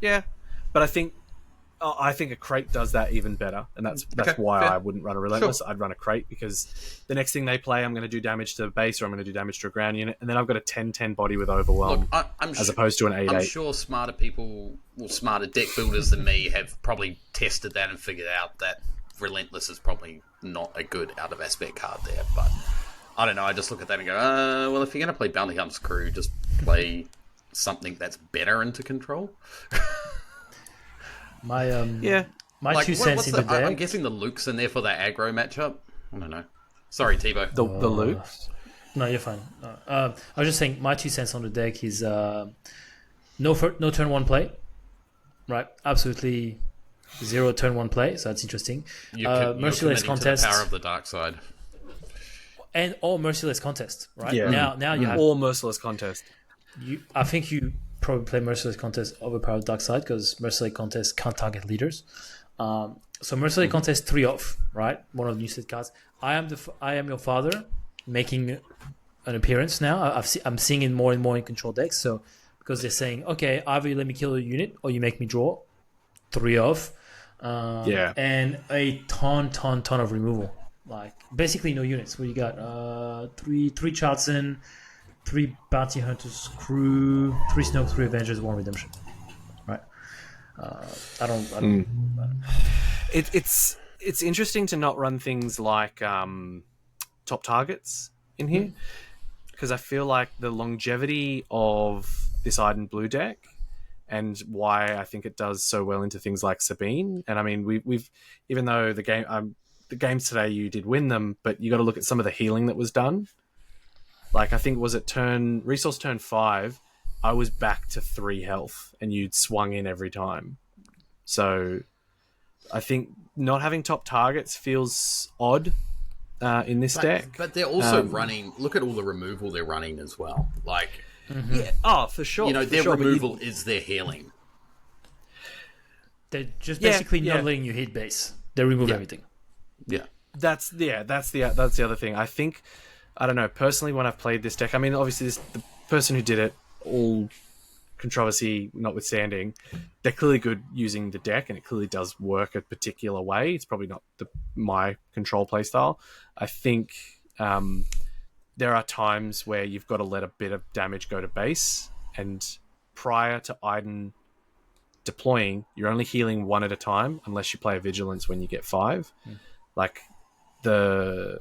Yeah, but I think a crate does that even better, and that's why I wouldn't run a Relentless. Sure. I'd run a crate because the next thing they play, I'm going to do damage to the base or I'm going to do damage to a ground unit, and then I've got a 10-10 body with Overwhelm as opposed to an 8-8. I'm sure smarter people, or smarter deck builders than me, have probably tested that and figured out that Relentless is probably not a good out of aspect card there, but I don't know. I just look at that and go, well, if you're going to play Bounty Hunter's Crew, just play something that's better into control. My 2 cents in the deck. I'm guessing the Luke's in there for that aggro matchup. I don't know. Sorry, Thibaud. The Luke's? No, you're fine. I was just saying my 2 cents on the deck is no turn 1 play. Right, absolutely 0 turn 1 play. So that's interesting. Merciless contest. To the power of the dark side. And all merciless contest. Right. Yeah. Now you have all merciless contest. I think you probably play Merciless Contest over Power of Dark Side because Merciless Contest can't target leaders. So Merciless Contest 3 off, right? One of the new set cards. I am your father making an appearance now. I'm seeing it more and more in control decks. So because they're saying, okay, either you let me kill a unit or you make me draw 3 off. And a ton of removal. Like basically no units. What you got? 3 Charlton, 3 Bounty Hunters Crew, 3 Snoke, 3 Avengers, 1 Redemption. Right. I don't. It's interesting to not run things like top targets in here because I feel like the longevity of this Iden blue deck and why I think it does so well into things like Sabine. And I mean, we've even though the games today you did win them, but you got to look at some of the healing that was done. Like I think was it resource turn 5, I was back to 3 health, and you'd swung in every time. So I think not having top targets feels odd in this deck. But they're also running. Look at all the removal they're running as well. Like, yeah, for sure. Their removal is their healing. They're just basically not letting you hit base. They remove everything. Yeah, that's the other thing. I think, I don't know, personally when I've played this deck, I mean, obviously the person who did it, all controversy notwithstanding, they're clearly good using the deck, and it clearly does work a particular way. It's probably not my control playstyle. I think there are times where you've got to let a bit of damage go to base, and prior to Iden deploying, you're only healing 1 at a time unless you play a vigilance when you get 5. Like the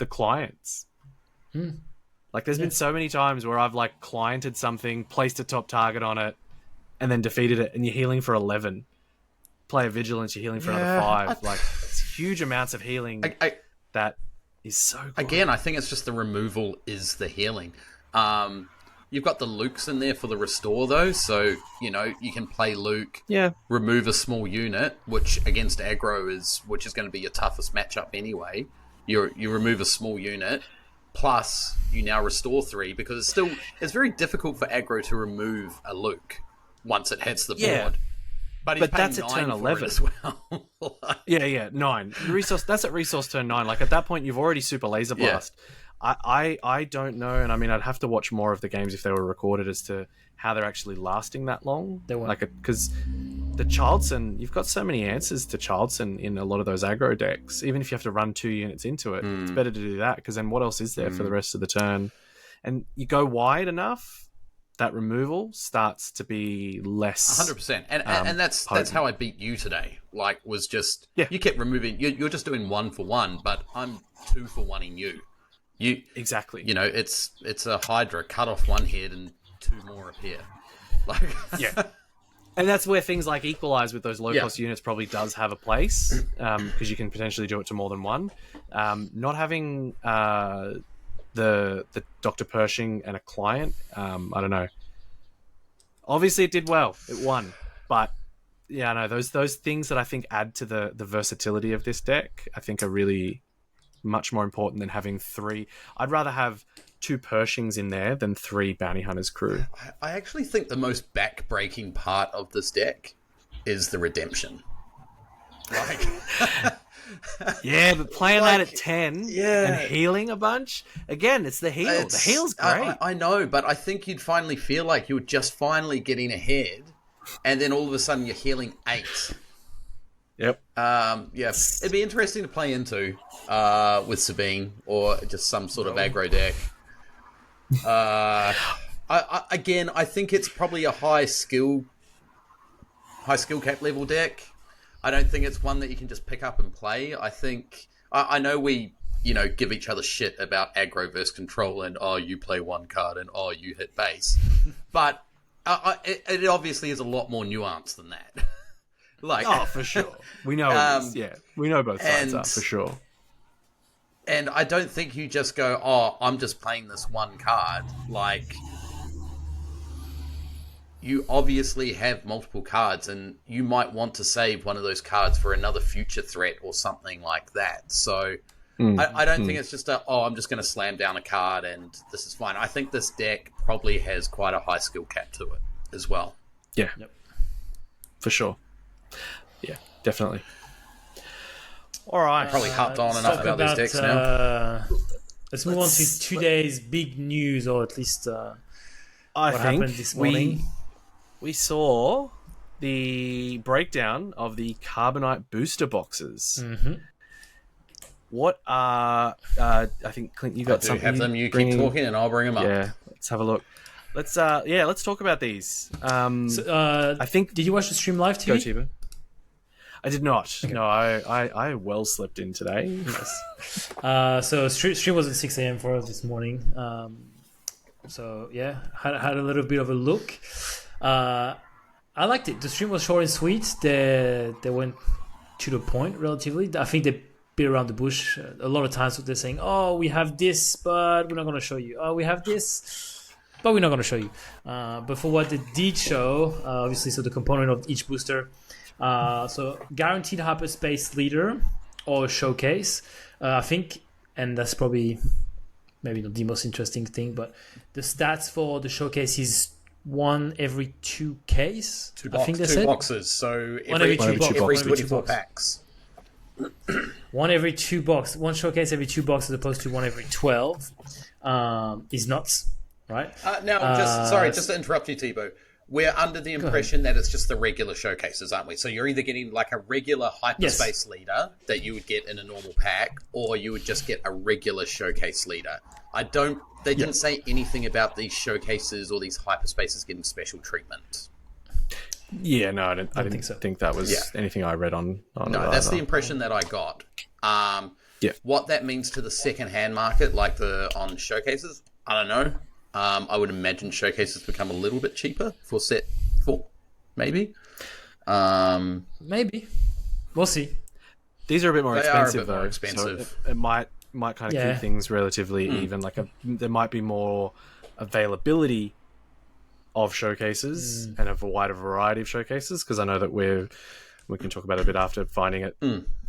clients. Like there's been so many times where I've like cliented something, placed a top target on it, and then defeated it, and you're healing for 11. Play a vigilance, you're healing for another 5. Like it's huge amounts of healing. That is so good. Again, I think it's just the removal is the healing. You've got the Lukes in there for the restore though, so you can play Luke, remove a small unit, which against aggro which is going to be your toughest matchup anyway. You remove a small unit, plus you now restore 3, because it's very difficult for aggro to remove a Luke once it hits the board. But that's at turn 11 as well. 9 resource. That's at resource turn 9. Like at that point, you've already super laser blast. I don't know, and I mean, I'd have to watch more of the games if they were recorded as to how they're actually lasting that long. They won't. Like because the Childson, you've got so many answers to Childson in a lot of those aggro decks. Even if you have to run 2 units into it, it's better to do that, because then what else is there for the rest of the turn? And you go wide enough, that removal starts to be less 100%. And that's how I beat you today. Like, was just you kept removing. You're just doing 1 for 1, but I'm 2 for 1-ing you. Exactly. It's a Hydra, cut off 1 head and 2 more appear. Like and that's where things like Equalize with those low cost units probably does have a place, because you can potentially do it to more than 1. Not having the Dr. Pershing and a client, I don't know. Obviously, it did well. It won, but those things that I think add to the versatility of this deck, I think are really much more important than having 3. I'd rather have 2 Pershings in there than 3 Bounty Hunters crew. I actually think the most back-breaking part of this deck is the redemption. Like, but playing that at 10 and healing a bunch, again, it's the heal. The heal's great. I know, but I think you'd finally feel like you're just finally getting ahead, and then all of a sudden you're healing 8. Yep. It'd be interesting to play into with Sabine or just some sort of aggro deck. I think it's probably a high skill cap level deck. I don't think it's one that you can just pick up and play. I think I know we give each other shit about aggro versus control, and you play 1 card and you hit base, but it obviously is a lot more nuanced than that. Like, for sure, we know it is. Yeah, we know both sides are for sure. And I don't think you just go, I'm just playing this 1 card. Like, you obviously have multiple cards, and you might want to save one of those cards for another future threat or something like that. So I don't think it's just I'm just going to slam down a card and this is fine. I think this deck probably has quite a high skill cap to it as well. Yeah, for sure. Yeah, definitely. All right. Probably harped on enough about these decks now. Let's move on to today's big news, or at least what happened this morning. We saw the breakdown of the Carbonite booster boxes. Mm-hmm. What are... I think, Clint, you got something. Have them. You keep talking and I'll bring them up. Yeah, let's have a look. Let's talk about these. I think... Did you watch the stream live, Tivey? Go, Tivey. I did not. Okay. No, I well slept in today. Yes. So stream was at 6 a.m. for us this morning. So yeah, had a little bit of a look. I liked it. The stream was short and sweet. They went to the point relatively. I think they beat around the bush a lot of times. They're saying, "Oh, we have this, but we're not going to show you. Oh, we have this, but we're not going to show you." But for what they did show, obviously, so the component of each booster. So guaranteed hyperspace leader or showcase. I think, and that's probably maybe not the most interesting thing, but the stats for the showcase is 1 every 2 case. I think they said 2 boxes. So every 24 packs. 1 every 2 box. 1 showcase every 2 boxes, as opposed to 1 every 12. Is nuts, right? Just to interrupt you, Thibaud. We're under the impression that it's just the regular showcases, aren't we? So you're either getting like a regular hyperspace leader that you would get in a normal pack, or you would just get a regular showcase leader. They didn't say anything about these showcases or these hyperspaces getting special treatment. Yeah, no, I didn't think that was anything I read on no, that's the impression that I got. What that means to the second-hand market, like on showcases, I don't know. I would imagine showcases become a little bit cheaper for set 4, maybe. Maybe. We'll see. These are a bit more expensive, though. More expensive. So it might kind of keep things relatively even. Like there might be more availability of showcases and of a wider variety of showcases, because I know that we can talk about it a bit after, finding it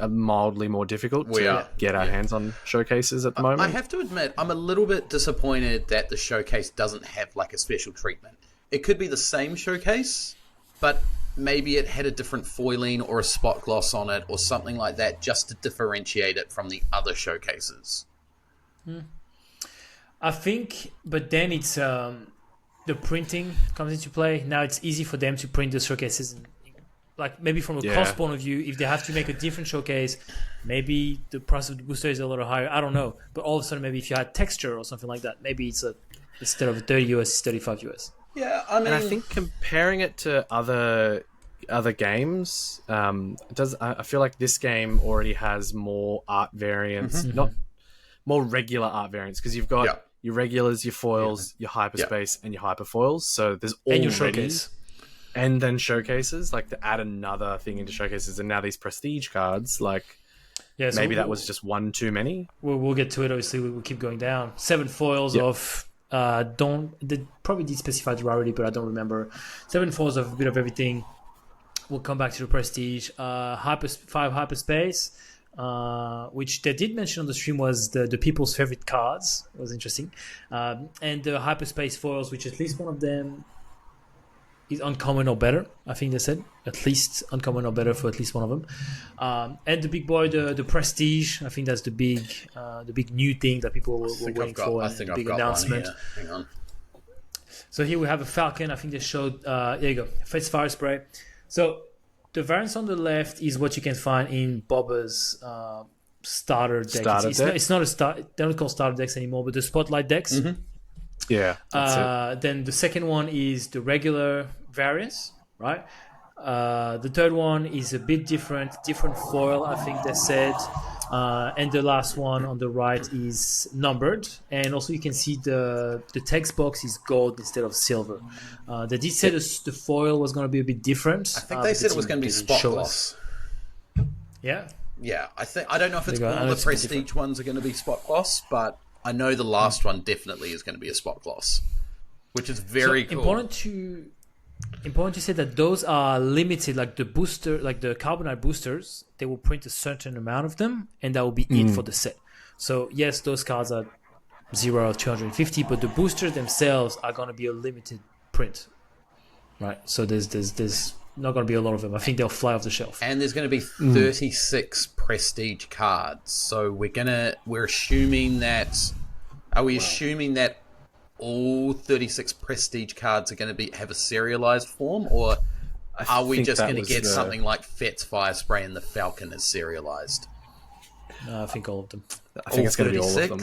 mildly more difficult to get our hands on showcases at the moment. I have to admit, I'm a little bit disappointed that the showcase doesn't have like a special treatment. It could be the same showcase, but maybe it had a different foiling or a spot gloss on it or something like that, just to differentiate it from the other showcases. I think, but then it's the printing comes into play. Now it's easy for them to print the showcases. Like maybe from a cost point of view, if they have to make a different showcase, maybe the price of the booster is a little higher. I don't know. But all of a sudden, maybe if you had texture or something like that, maybe it's instead of 30 US, it's 35 US. Yeah, I mean, and I think comparing it to other games, I feel like this game already has more art variants, not more regular art variants, because you've got your regulars, your foils, your hyperspace, and your hyperfoils. So there's already your showcase. And then showcases, like to add another thing into showcases, and now these prestige cards, like maybe that was just one too many. We'll get to it. Obviously, we'll keep going down. 7 foils of they probably did specify the rarity, but I don't remember. 7 foils of a bit of everything. We'll come back to the prestige. 5 hyperspace, which they did mention on the stream was the people's favorite cards. It was interesting, and the hyperspace foils, which at least one of them is uncommon or better. I think they said at least uncommon or better for at least one of them. And the big boy, the prestige. I think that's the big new thing that people were waiting for. I think a big I've got announcement. one here. Hang on. So here we have a falcon. I think they showed. There you go. Face fire spray. So the variants on the left is what you can find in Bobba's starter deck. It's not a start. They don't call starter decks anymore, but the spotlight decks. Yeah. That's it. Then the second one is the regular variants, right? The third one is a bit different foil, I think they said. And the last one on the right is numbered. And also you can see the text box is gold instead of silver. They did say the foil was going to be a bit different. I think they said it was going to be spot gloss. Yeah? Yeah, I don't know if it's all the prestige ones are going to be spot gloss, but I know the last one definitely is going to be a spot gloss, which is very cool. Important to say that those are limited, like the booster, like the Carbonite Boosters, they will print a certain amount of them, and that will be it for the set. So yes, those cards are 0 of 250, but the boosters themselves are going to be a limited print, right? So there's not going to be a lot of them. I think they'll fly off the shelf. And there's going to be 36 prestige cards. So we're assuming that. Are we assuming that all 36 prestige cards are going to have a serialized form, or are we just going to get something like Fet's Fire Spray and the Falcon as serialized? No, I think all of them. I think it's going to be all of them.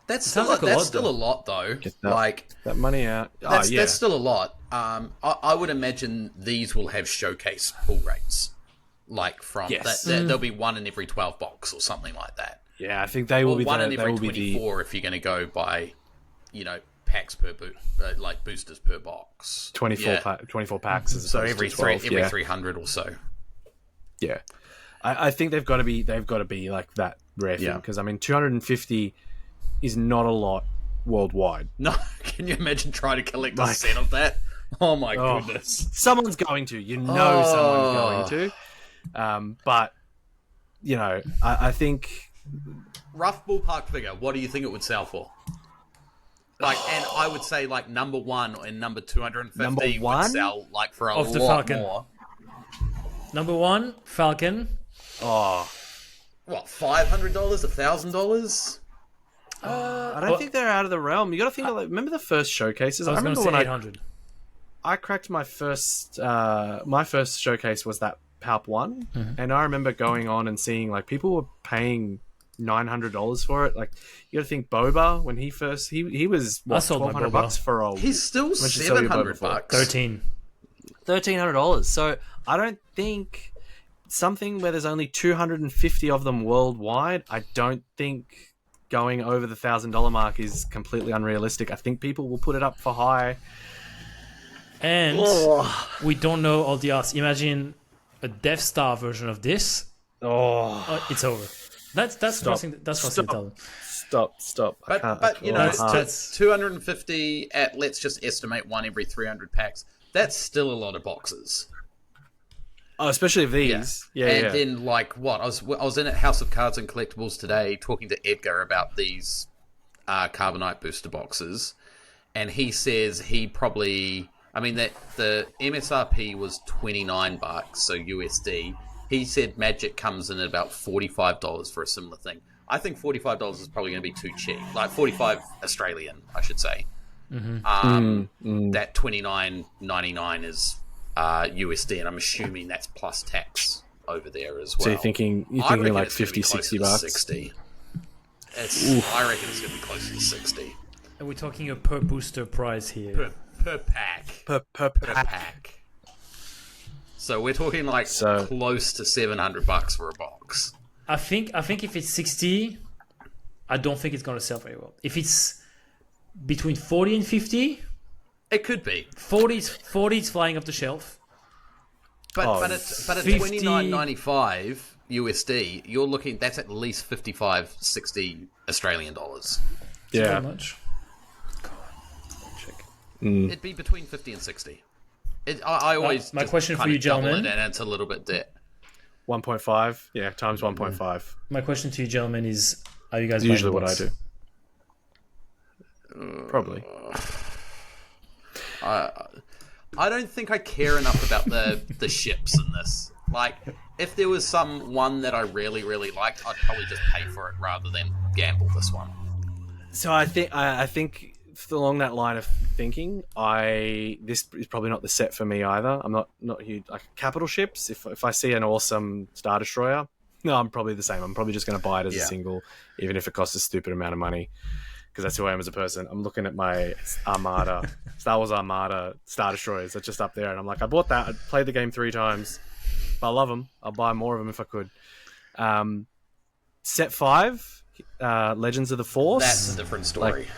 That's still a lot, though. Get that money out. That's still a lot. I would imagine these will have showcase pull rates, like from there'll be 1 in every 12 box or something like that. Yeah, I think they will be 1 in every 24 if you're going to go by, packs per like boosters per box. 24 packs. So every 12, 300 or so. Yeah, I think they've got to be like that rare thing, because I mean 250 is not a lot worldwide. No, can you imagine trying to collect a set of that? Oh my goodness! Someone's going to, someone's going to. But I think rough ballpark figure. What do you think it would sell for? Like, and I would say like number 1 and number 250 would sell like for a lot more. Number 1, Falcon. Oh, what, $500, $1,000? I don't think they're out of the realm. You got to think of, remember the first showcases? I was going to say 800. I cracked my first showcase was that Palp one, and I remember going on and seeing like people were paying $900 for it. Like, you got to think Boba, when he first he was what, $1,200 for a. He's still $700. $1,300. So I don't think something where there's only 250 of them worldwide. I don't think going over the $1,000 mark is completely unrealistic. I think people will put it up for high. And we don't know all the odds. Imagine a Death Star version of this. It's over. That's crossing. That's crossing the tunnel. Stop. But that's 250 at, let's just estimate, 1 every 300 packs. That's still a lot of boxes. Oh, especially of these. Yeah. Then, like, what? I was in at House of Cards and Collectibles today talking to Edgar about these Carbonite booster boxes, and he says he probably... I mean, that the MSRP was $29, so USD. He said Magic comes in at about $45 for a similar thing. I think $45 is probably going to be too cheap. Like, 45 Australian, I should say. That $29.99 is USD, and I'm assuming that's plus tax over there as well. So you're thinking like $50, $60? 60. I reckon it's going to be closer to 60. And we're talking a per booster price here. Per pack. Per pack. So we're talking like close to $700 for a box. I think if it's 60, I don't think it's going to sell very well. If it's between 40 and 50, it could be. 40 is flying off the shelf. But at $29.95 USD, you're looking, that's at least 55, 60 Australian dollars. Yeah. Very much. It'd be between 50 and 60. I always my question for you, gentlemen, and it's a little bit debt. 1.5, yeah, times 1.5. My question to you, gentlemen, is: are you guys it's usually what I do? Probably. I don't think I care enough about the ships in this. Like, if there was one that I really, really liked, I'd probably just pay for it rather than gamble this one. So I think along that line of thinking, this is probably not the set for me either. I'm not huge like capital ships. If I see an awesome Star Destroyer, no, I'm probably the same. I'm probably just going to buy it as a single, even if it costs a stupid amount of money, because that's who I am as a person. I'm looking at my Armada, Star Wars Armada Star Destroyers that's just up there, and I'm like, I bought that. I played the game 3 times. But I love them. I'll buy more of them if I could. Set 5, Legends of the Force. That's a different story. Like,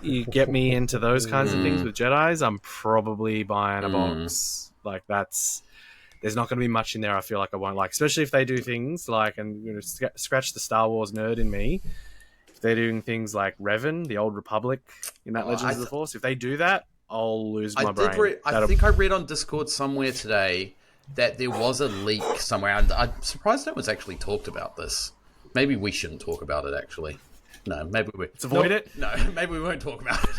you get me into those kinds of things with Jedis, I'm probably buying a box. Like, there's not going to be much in there I feel like I won't like, especially if they do things like, and scratch the Star Wars nerd in me, if they're doing things like Revan, the Old Republic in that Legends of the Force, if they do that, I'll lose my brain. I think I read on Discord somewhere today that there was a leak somewhere, and I'm surprised no one's actually talked about this. Maybe we shouldn't talk about it, actually. No, maybe we... Let's avoid it? No, maybe we won't talk about it.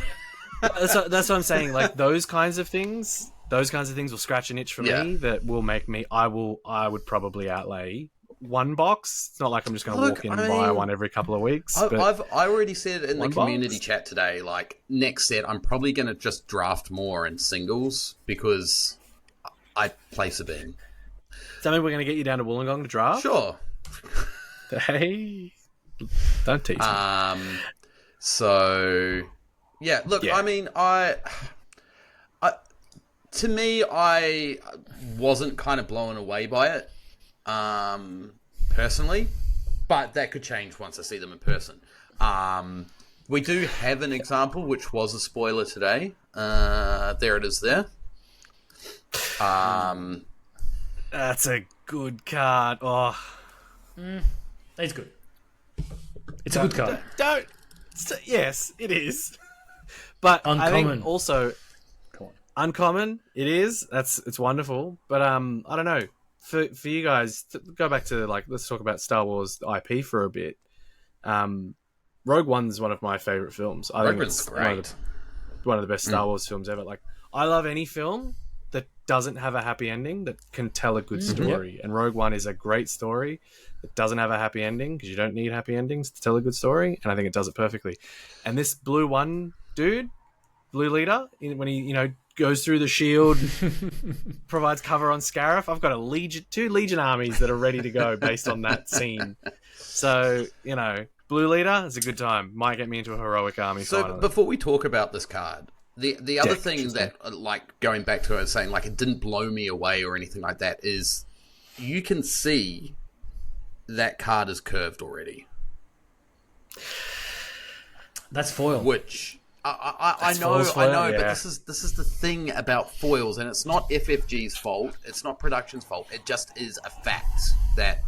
That's what I'm saying. Like, those kinds of things will scratch an itch for me that will make me... I would probably outlay one box. It's not like I'm just going to walk in and buy one every couple of weeks. I already said in the community chat today, like, next set, I'm probably going to just draft more in singles, because I place a bin. Tell me we're going to get you down to Wollongong to draft? Sure. Hey... Don't tease me. So, yeah, look, I mean, to me, I wasn't kind of blown away by it, personally, but that could change once I see them in person. We do have an example, which was a spoiler today. There it is there. That's a good card. Oh, It's good. It's a good card. Yes, it is. But Uncommon. I think also uncommon. It is. It's wonderful. But I don't know. For you guys, to go back to let's talk about Star Wars IP for a bit. Rogue One's one of my favorite films. I think it's great. One of the best Star Wars films ever. Like, I love any film that doesn't have a happy ending that can tell a good story. And Rogue One is a great story that doesn't have a happy ending, because you don't need happy endings to tell a good story. And I think it does it perfectly. And this Blue One dude, Blue Leader, when he goes through the shield, provides cover on Scarif. I've got two Legion armies that are ready to go based on that scene. So Blue Leader is a good time. Might get me into a heroic army. So finally. Before we talk about this card, the other thing that, going back to it, saying it didn't blow me away or anything like that, is you can see that card is curved already. That's foil. Which I know, but this is the thing about foils, and it's not FFG's fault. It's not production's fault. It just is a fact that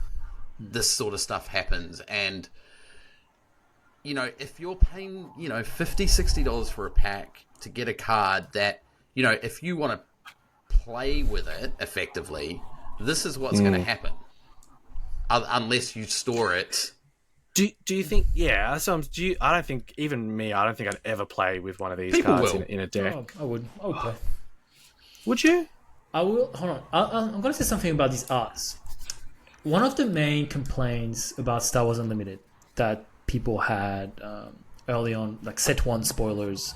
this sort of stuff happens. And if you're paying $50, $60 for a pack to get a card that if you want to play with it effectively, this is what's going to happen. Unless you store it. Do you think? Yeah, I don't think even me. I don't think I'd ever play with one of these cards in a deck. I would play. Would you? I will. Hold on. I'm going to say something about these arts. One of the main complaints about Star Wars Unlimited that people had early on, like set 1 spoilers,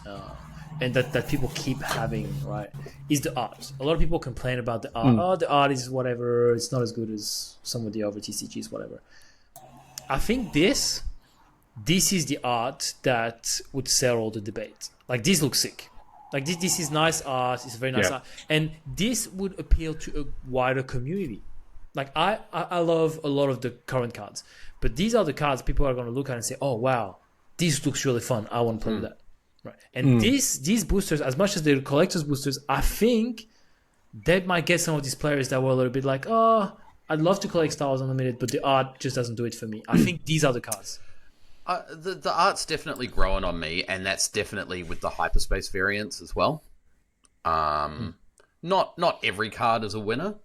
and that people keep having, right, is the art. A lot of people complain about the art. Oh, the art is whatever. It's not as good as some of the other TCGs, whatever. I think this is the art that would settle the debate. Like, this looks sick. Like, this is nice art. It's a very nice art. And this would appeal to a wider community. Like, I love a lot of the current cards. But these are the cards people are going to look at and say, oh, wow, this looks really fun. I want to play with that. Right. And these boosters, as much as they're collector's boosters, I think they might get some of these players that were a little bit like, oh, I'd love to collect Star Wars Unlimited, but the art just doesn't do it for me. I think these are the cards. The art's definitely growing on me, and that's definitely with the hyperspace variants as well. Not every card is a winner,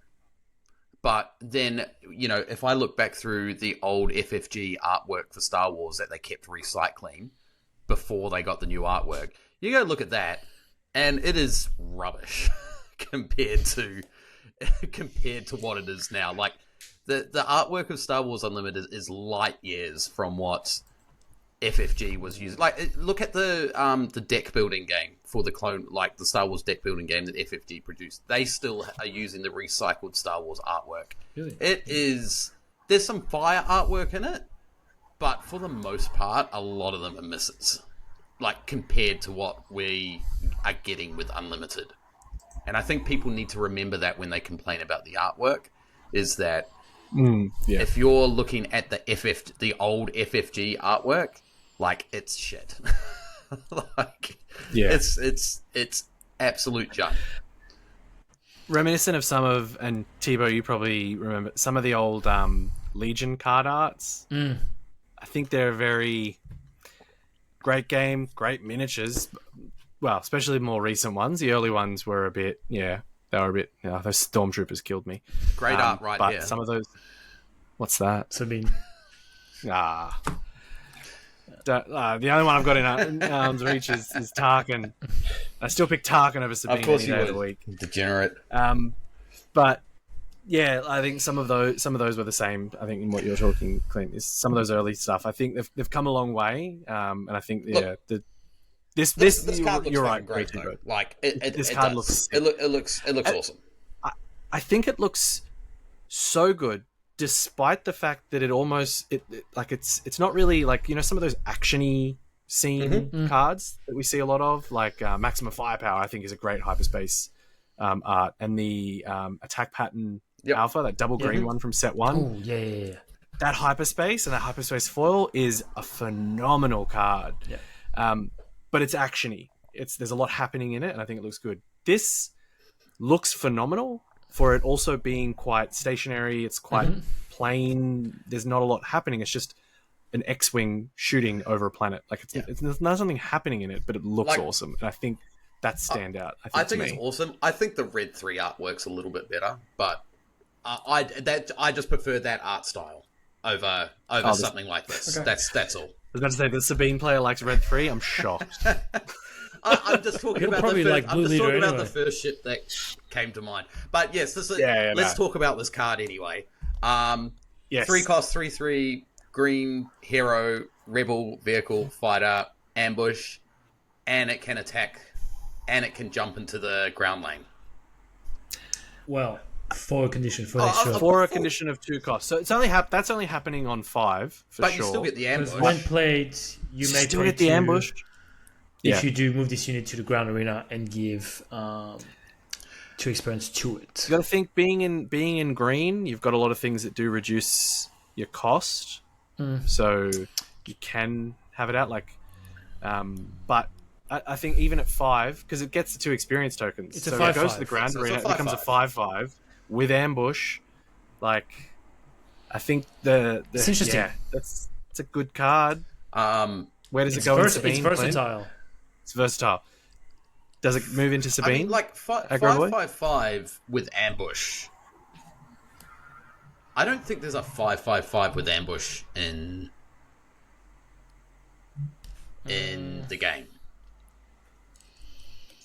but then, if I look back through the old FFG artwork for Star Wars that they kept recycling before they got the new artwork, you go look at that, and it is rubbish compared to what it is now. Like, the artwork of Star Wars Unlimited is light years from what FFG was using. Like, look at the deck building game for the clone, like the Star Wars deck building game that FFG produced. They still are using the recycled Star Wars artwork. Really? There's some fire artwork in it, but for the most part, a lot of them are misses. Like, compared to what we are getting with Unlimited. And I think people need to remember that when they complain about the artwork, is that if you're looking at the old FFG artwork, like, it's shit. It's absolute junk. Reminiscent of some of, and Thibaud, you probably remember some of the old Legion card arts. I think they're very great game, great miniatures. Well, especially the more recent ones. The early ones were a bit, those stormtroopers killed me. Great art right but here. Some of those... What's that? Sabine. The only one I've got in arm's reach is Tarkin. I still pick Tarkin over Sabine any day of the week. Degenerate. But yeah, I think some of those were the same. I think in what you're talking, Clint, is some of those early stuff. I think they've come a long way, and I think this card looks you're right, great though. Like this card looks it looks awesome. I think it looks so good, despite the fact that it's not really like, some of those actiony scene cards that we see a lot of, like Maximum Firepower. I think is a great hyperspace art, and the attack pattern alpha, that double green one from set 1. Oh yeah. That hyperspace and that hyperspace foil is a phenomenal card. Yeah. But it's actiony. There's a lot happening in it, and I think it looks good. This looks phenomenal for it also being quite stationary. It's quite plain. There's not a lot happening. It's just an X-wing shooting over a planet. Like there's not something happening in it, but it looks awesome, and I think that's standout. I think it's awesome. I think the Red 3 art works a little bit better, but I just prefer that art style over something like this. Okay. That's all. I was about to say the Sabine player likes Red 3. I'm shocked. I'm just talking about the first ship that came to mind. But yes, let's talk about this card anyway. 3 cost, 3/3, green, hero, rebel, vehicle, fighter, ambush, and it can attack, and it can jump into the ground lane. Well, for a condition for a condition of 2 costs. So it's only that's only happening on 5 for sure. But you still get the ambush. When played, you may still get the ambush. If you do move this unit to the ground arena and give 2 experience to it. You got to think being in green, you've got a lot of things that do reduce your cost. So you can have it out but I think even at 5, because it gets the 2 experience tokens. It's a 5/5. It goes to the ground arena, it becomes a 5/5 with ambush. I think it's interesting. Yeah, it's a good card. Where does it go in Sabine? It's versatile. Plan? It's versatile. Does it move into Sabine? 5/5 with ambush. I don't think there's a 5/5 with ambush in the game.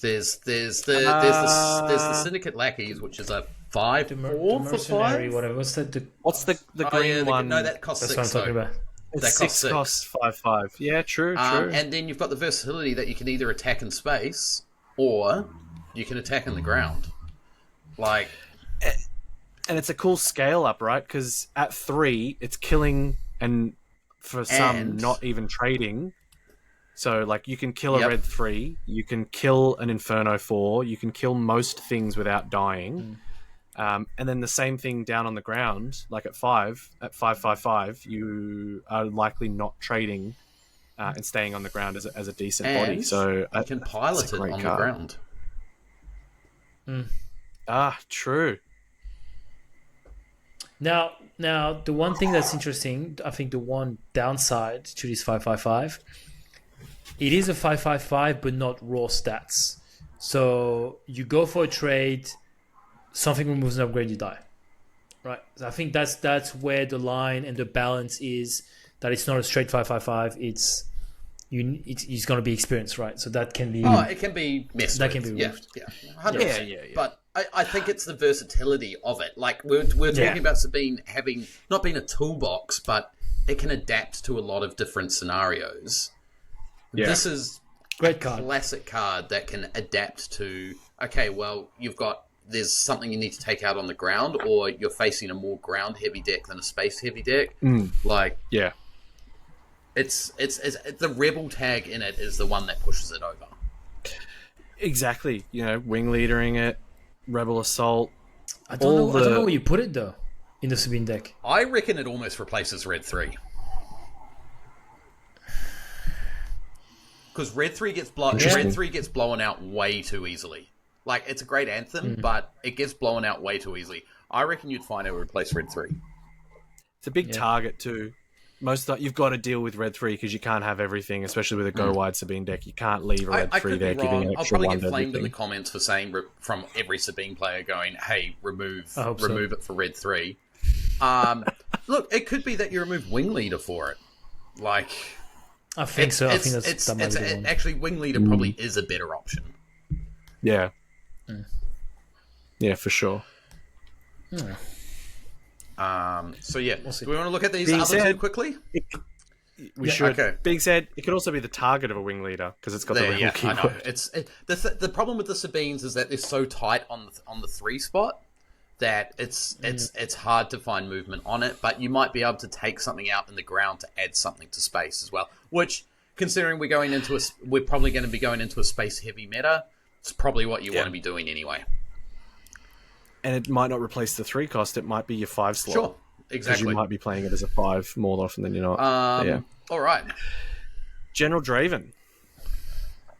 There's the Syndicate Lackeys, which is a 5/4 for 5. Whatever. What's the green one? No, that costs 6. That's what I'm talking about. That costs 5/5. Yeah, true. And then you've got the versatility that you can either attack in space or you can attack in the ground. And it's a cool scale up, right? Because at 3, it's killing, and for some, not even trading. So, you can kill a Red 3, you can kill an Inferno 4, you can kill most things without dying. And then the same thing down on the ground, at 5/5/5, you are likely not trading and staying on the ground as a decent body. So you can pilot it on the ground. True. Now, the one thing that's interesting, I think the one downside to this 5/5/5, it is a 5/5/5, but not raw stats. So you go for a trade, something removes an upgrade, you die. Right? So I think that's where the line and the balance is. That it's not a straight 5/5/5. It's going to be experience, right? So that can be. It can be messed that with. can be removed. Yeah, 100%. Yeah. But I think it's the versatility of it. We're talking about Sabine having not being a toolbox, but it can adapt to a lot of different scenarios. Yeah. This is great card, classic card that can adapt to. Okay, well, there's something you need to take out on the ground, or you're facing a more ground heavy deck than a space heavy deck. It's the rebel tag in it is the one that pushes it over. Exactly. Wing leadering it, rebel assault. I don't know where you put it though in the Sabine deck. I reckon it almost replaces Red 3. Because Red 3 gets blown out way too easily. It's a great anthem, but it gets blown out way too easily. I reckon you'd find it would replace Red 3. It's a big target too. You've got to deal with Red 3 because you can't have everything, especially with a go wide Sabine deck. You can't leave a Red 3 there giving an extra. I'll probably get flamed in the comments for saying from every Sabine player going, "Hey, remove it for Red 3." Look, it could be that you remove Wing Leader for it. I think so. I think that's actually Wing Leader probably is a better option. Yeah. Yeah, for sure. So yeah, do we want to look at these other two quickly? We should. Okay. Being said, it could also be the target of a wing leader because it's got the rebel keyword. I know. The problem with the Sabines is that they're so tight on the 3 spot that it's hard to find movement on it. But you might be able to take something out in the ground to add something to space as well. Which, considering we're probably going to be going into a space heavy meta, it's probably what you want to be doing anyway. And it might not replace the 3 cost. It might be your 5 slot. Sure, exactly. Because you might be playing it as a 5 more often than you're not. All right. General Draven.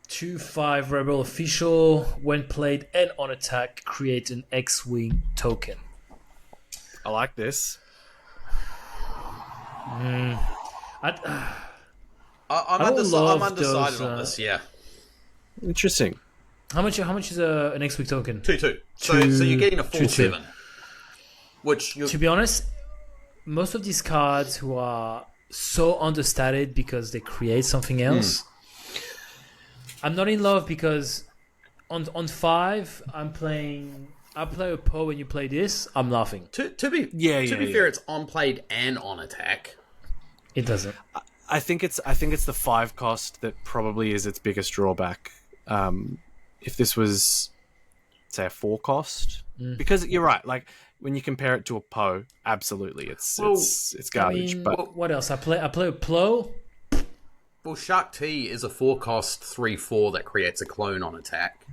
2/5 Rebel official. When played and on attack, create an X-Wing token. I like this. I'm love undecided those, on this. Yeah, Interesting. How much is an X-Wing token? 2/2. So you're getting a 4/7, which To be honest, most of these cards who are so understated because they create something else. I'm not in love because on 5 I play a Poe when you play this. I'm laughing. to be fair, it's on played and on attack. It doesn't. I think it's the 5 cost that probably is its biggest drawback. If this was, say, a 4 cost, because you're right. Like when you compare it to a Poe, absolutely, it's garbage. I mean, but what else? I play a Plo. Well, Shark T is a 4 cost 3/4 that creates a clone on attack.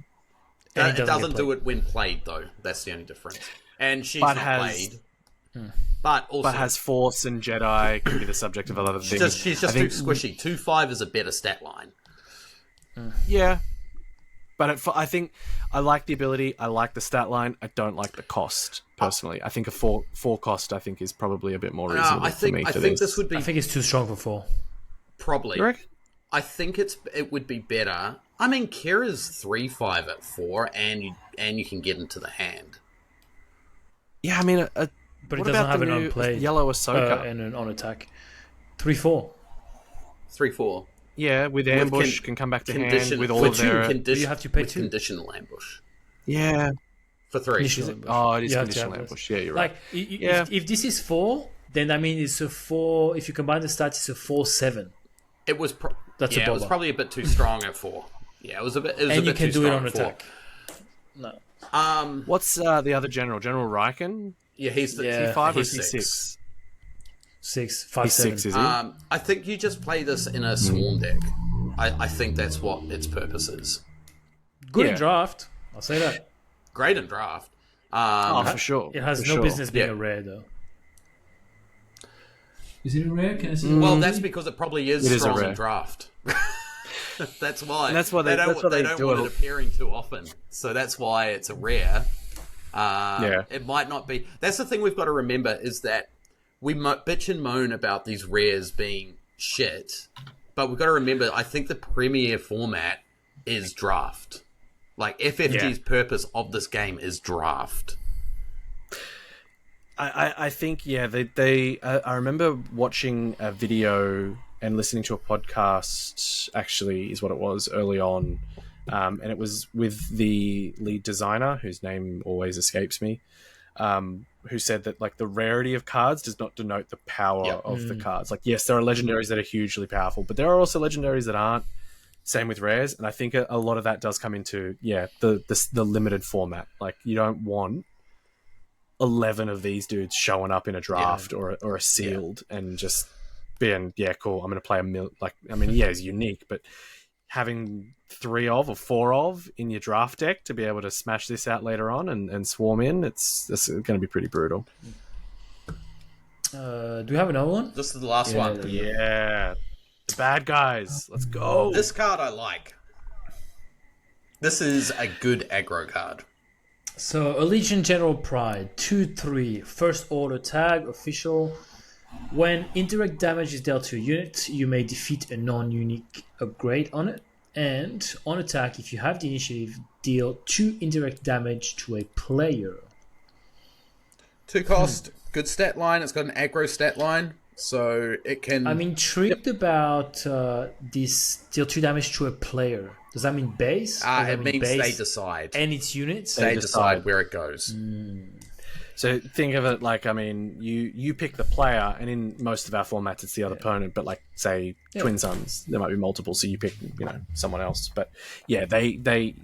And It doesn't do it when played, though. That's the only difference. And she's But not has- played. But also, has Force and Jedi can be the subject of a lot of things. she's just too squishy. 2/5 is a better stat line. Yeah. But I think I like the ability. I like the stat line. I don't like the cost personally. I think a 4 cost I think is probably a bit more reasonable for me. I think this would be I think it's too strong for 4. probably. You reckon? I think it would be better. I mean, Kira's 3/5 at 4, and you can get into the hand. Yeah, I mean, But what it doesn't about have the an new unplayed yellow Ahsoka? and an on attack. 3/4. 3/4. Yeah, with ambush can come back to hand with all of their. You have to pay with 2. conditional ambush Yeah. for 3. Conditional ambush. Oh, it is You have to conditional have this. ambush. Yeah, you're right. Like, if this is 4, then I mean it's a 4. If you combine the stats, it's a 4/7. It was That's a it was bobber. probably a bit too strong at 4. Yeah, it was a bit. It was And a you bit can too do it strong on at 4. attack. No. What's the other general? General Riken? Yeah, he's the Yeah. T5 or he's T6? 6, 5, He's 7. 6, is he? I think you just play this in a swarm deck. I think that's what its purpose is. Good Yeah. in draft. I'll say that. Great in draft. Oh, for sure. It has for no sure. business being Yeah. a rare though. Is it a rare? Can I see? Well, that's because it probably is It is a strong rare. in draft. That's why. And that's why they- don't, that's why they they don't do want it. it appearing too often. So that's why it's a rare. Yeah. It might not be. That's the thing we've got to remember is that we bitch and moan about these rares being shit, but we've got to remember. I think the premier format is draft. Like FFG's purpose of this game is draft. I think, yeah, they I remember watching a video and listening to a podcast, actually, is what it was, early on. And it was with the lead designer, whose name always escapes me, who said that, like, the rarity of cards does not denote the power of the cards. Like, yes, there are legendaries that are hugely powerful, but there are also legendaries that aren't. Same with rares. And I think a lot of that does come into, the limited format. Like, you don't want 11 of these dudes showing up in a draft or a sealed and just being, cool, I'm going to play he's unique, but having 3 of or 4 of in your draft deck to be able to smash this out later on and swarm in, it's going to be pretty brutal. Do we have another one? This is the last one. Yeah. The bad guys. Let's go. This card I like. This is a good aggro card. So, Allegiant General Pride, 2/3, first order tag, official. When indirect damage is dealt to a unit, you may defeat a non-unique upgrade on it. And on attack, if you have the initiative, deal 2 indirect damage to a player. 2 cost, good stat line. It's got an aggro stat line, so it can. I'm intrigued about this deal 2 damage to a player. Does that mean base? Does that it mean means they base decide. and its units? They decide decide. where it goes. So think of it like, I mean, you pick the player, and in most of our formats, it's the other opponent. But like, say, Twin Suns, there might be multiple, so you pick, someone else. But yeah, they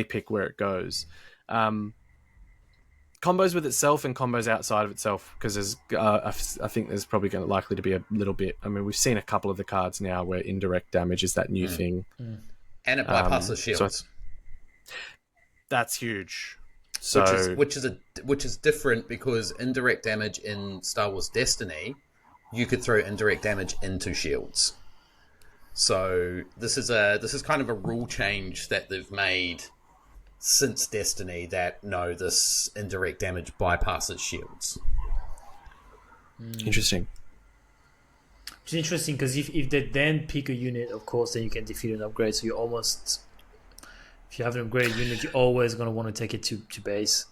pick where it goes. Combos with itself and combos outside of itself, because there's, I think there's probably likely to be a little bit. I mean, we've seen a couple of the cards now where indirect damage is that new thing, And it bypasses shields. that's huge. So which is different, because indirect damage in Star Wars Destiny, you could throw indirect damage into shields. So this is kind of a rule change that they've made since Destiny, that no, this indirect damage bypasses shields. Interesting. It's interesting because if they then pick a unit, of course, then you can defeat an upgrade. So you almost, if you have an upgraded unit, you're always going to want to take it to base.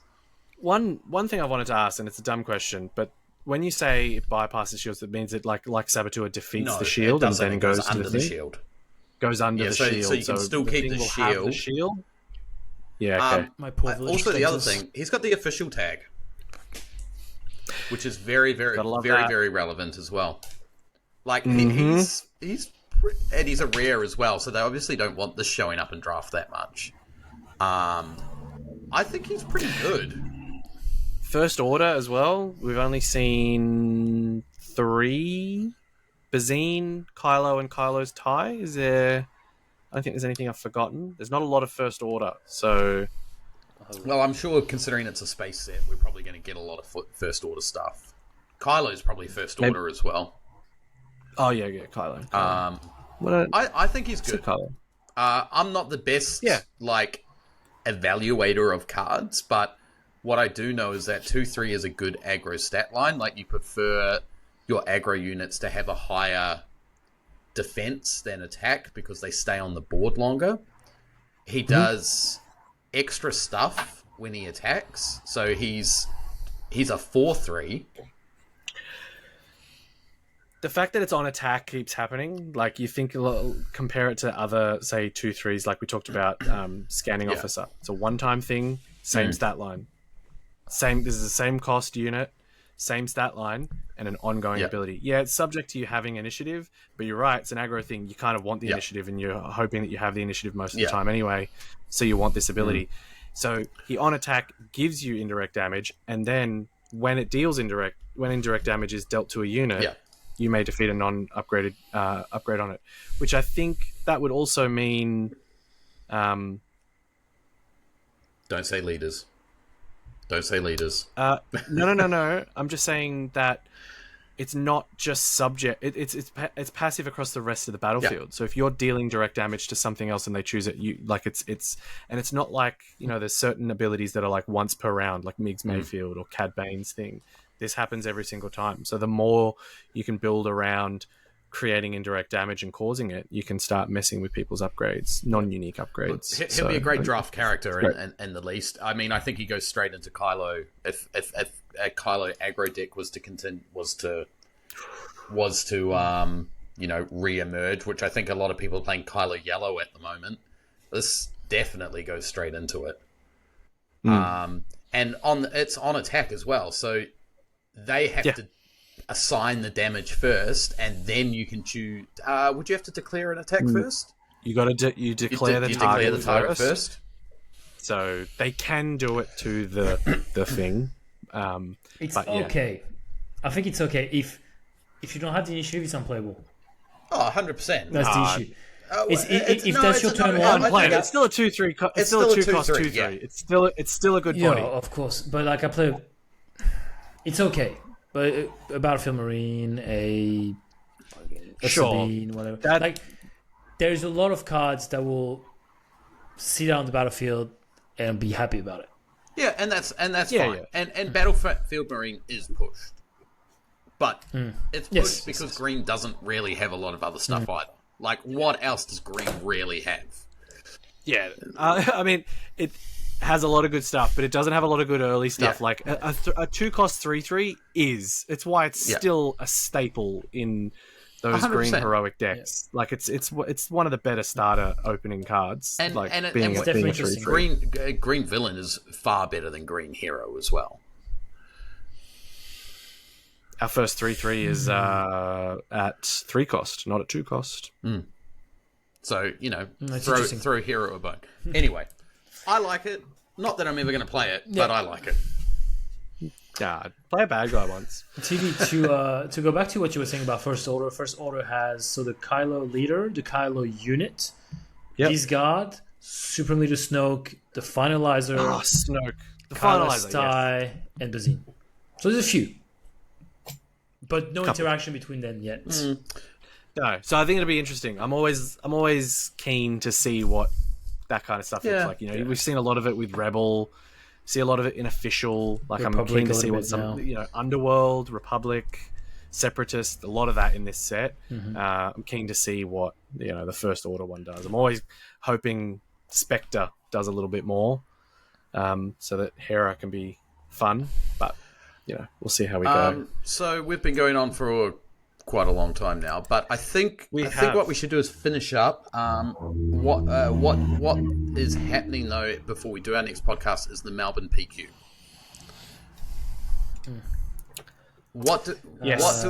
One thing I wanted to ask, and it's a dumb question, but when you say it bypasses shields, that means it like Saboteur defeats the shield and then goes under to the shield. Goes under the shield, so you can still keep the shield. Yeah. Okay. Also, the other thing, he's got the official tag, which is very, very, very relevant as well. Like he's a rare as well, so they obviously don't want this showing up in draft that much. I think he's pretty good. First Order as well. We've only seen 3: Bazine, Kylo, and Kylo's tie. Is there? I don't think there's anything I've forgotten. There's not a lot of First Order, so. Well, I'm sure considering it's a space set, we're probably going to get a lot of First Order stuff. Kylo's probably First Order as well. Oh yeah, Kylo. I think he's good. I'm not the best evaluator of cards, but what I do know is that 2/3 is a good aggro stat line. Like, you prefer your aggro units to have a higher defense than attack because they stay on the board longer. He does extra stuff when he attacks, so he's a 4/3. The fact that it's on attack keeps happening. Like, you think, compare it to other, say, 2/3s, like we talked about, Scanning Officer. It's a one-time thing, same stat line. This is the same cost unit, same stat line, and an ongoing ability. Yeah, it's subject to you having initiative, but you're right, it's an aggro thing. You kind of want the initiative, and you're hoping that you have the initiative most of the time anyway, so you want this ability. So he on attack gives you indirect damage, and then when indirect damage is dealt to a unit, you may defeat a non-upgraded upgrade on it, which I think that would also mean. Don't say leaders. Don't say leaders. No. I'm just saying that it's not just subject. It's passive across the rest of the battlefield. Yeah. So if you're dealing direct damage to something else and they choose it, it's not like, there's certain abilities that are like once per round, like Migs Mayfield or Cad Bane's thing. This happens every single time. So the more you can build around creating indirect damage and causing it, you can start messing with people's upgrades, non-unique upgrades. He'll be a great draft character in the least. I mean, I think he goes straight into Kylo. If a Kylo aggro deck was to re-emerge, which I think a lot of people are playing Kylo yellow at the moment. This definitely goes straight into it. And it's on attack as well, so they have to assign the damage first, and then you can choose. Would you have to declare an attack first? You got to you declare the target first. So they can do it to the thing. It's okay. I think it's okay if you don't have the initiative, it's unplayable. Oh, 100%. That's the issue. If that's your turn one, it's still a 2/3. It's still a 2-cost 2/3. Yeah. It's still a good body. Yeah, of course. But like I play, it's okay. But a Battlefield Marine, a Sabine, whatever. There's a lot of cards that will sit down on the battlefield and be happy about it. Yeah, and that's fine. Yeah. And Battlefield Marine is pushed, but it's pushed because green doesn't really have a lot of other stuff either. Like, what else does green really have? Yeah, I mean, it has a lot of good stuff, but it doesn't have a lot of good early stuff. Like a 2-cost 3/3 it's why it's still a staple in those 100%. Green heroic decks. Like it's one of the better starter opening cards. And it's definitely interesting. Green villain is far better than green hero as well. Our first 3/3 is at 3-cost, not at 2-cost. So throw hero a bone. Anyway. I like it. Not that I'm ever going to play it, but I like it. God, play a bad guy once. TV, to go back to what you were saying about First Order. First Order has the Kylo leader, the Kylo unit, Disguard, Supreme Leader Snoke, the Finalizer, Snoke, the Kylo Finalizer, Sty, and Bazine. So there's a few, but no interaction between them yet. No, so I think it'll be interesting. I'm always keen to see what that kind of stuff looks like. We've seen a lot of it with Rebel, see a lot of it in Official. Like I'm keen to see what Underworld, Republic, Separatist, a lot of that in this set. I'm keen to see what the First Order one does. I'm always hoping Spectre does a little bit more, so that Hera can be fun. But we'll see how we go. So we've been going on for quite a long time now, but I think what we should do is finish up. What is happening though before we do our next podcast is the Melbourne PQ. What do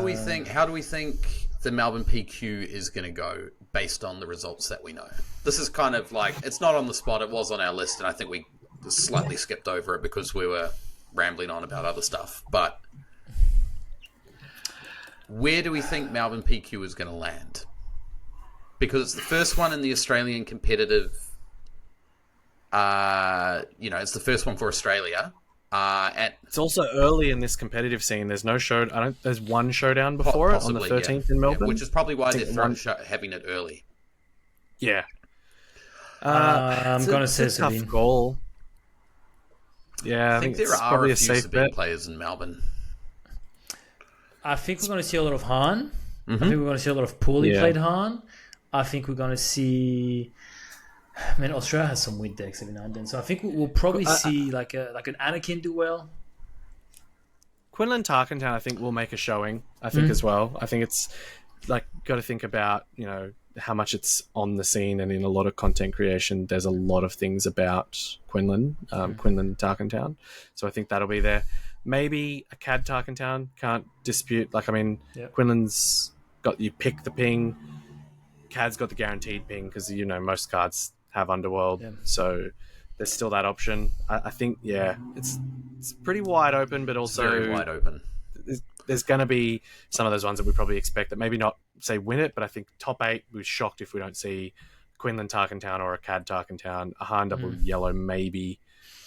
we think? How do we think the Melbourne PQ is going to go based on the results that we know? This is kind of like, it's not on the spot. It was on our list, and I think we slightly skipped over it because we were rambling on about other stuff. But where do we think Melbourne PQ is going to land? Because it's the first one in the Australian competitive. It's the first one for Australia. It's also early in this competitive scene. There's no show. There's one showdown before it on the 13th in Melbourne, which is probably why they're having it early. Yeah, I'm going to say it's a tough goal. Yeah, I think there are a few Sabine players in Melbourne. I think we're going to see a lot of Han. I think we're going to see a lot of poorly played Han. I think we're going to see. I mean, Australia has some weird decks every now and then, so I think we'll probably see like an Anakin do well. Quinlan Tarkentown, I think, will make a showing. I think as well. I think it's like got to think about how much it's on the scene, and in a lot of content creation, there's a lot of things about Quinlan Tarkentown. So I think that'll be there. Maybe a CAD Tarkentown, can't dispute. Quinlan's got you pick the ping. CAD's got the guaranteed ping because most cards have Underworld, so there's still that option. I think it's pretty wide open, but also very wide open. There's going to be some of those ones that we probably expect that maybe not say win it, but I think top 8, we're shocked if we don't see Quinlan Tarkentown or a CAD Tarkentown, a Han double yellow maybe,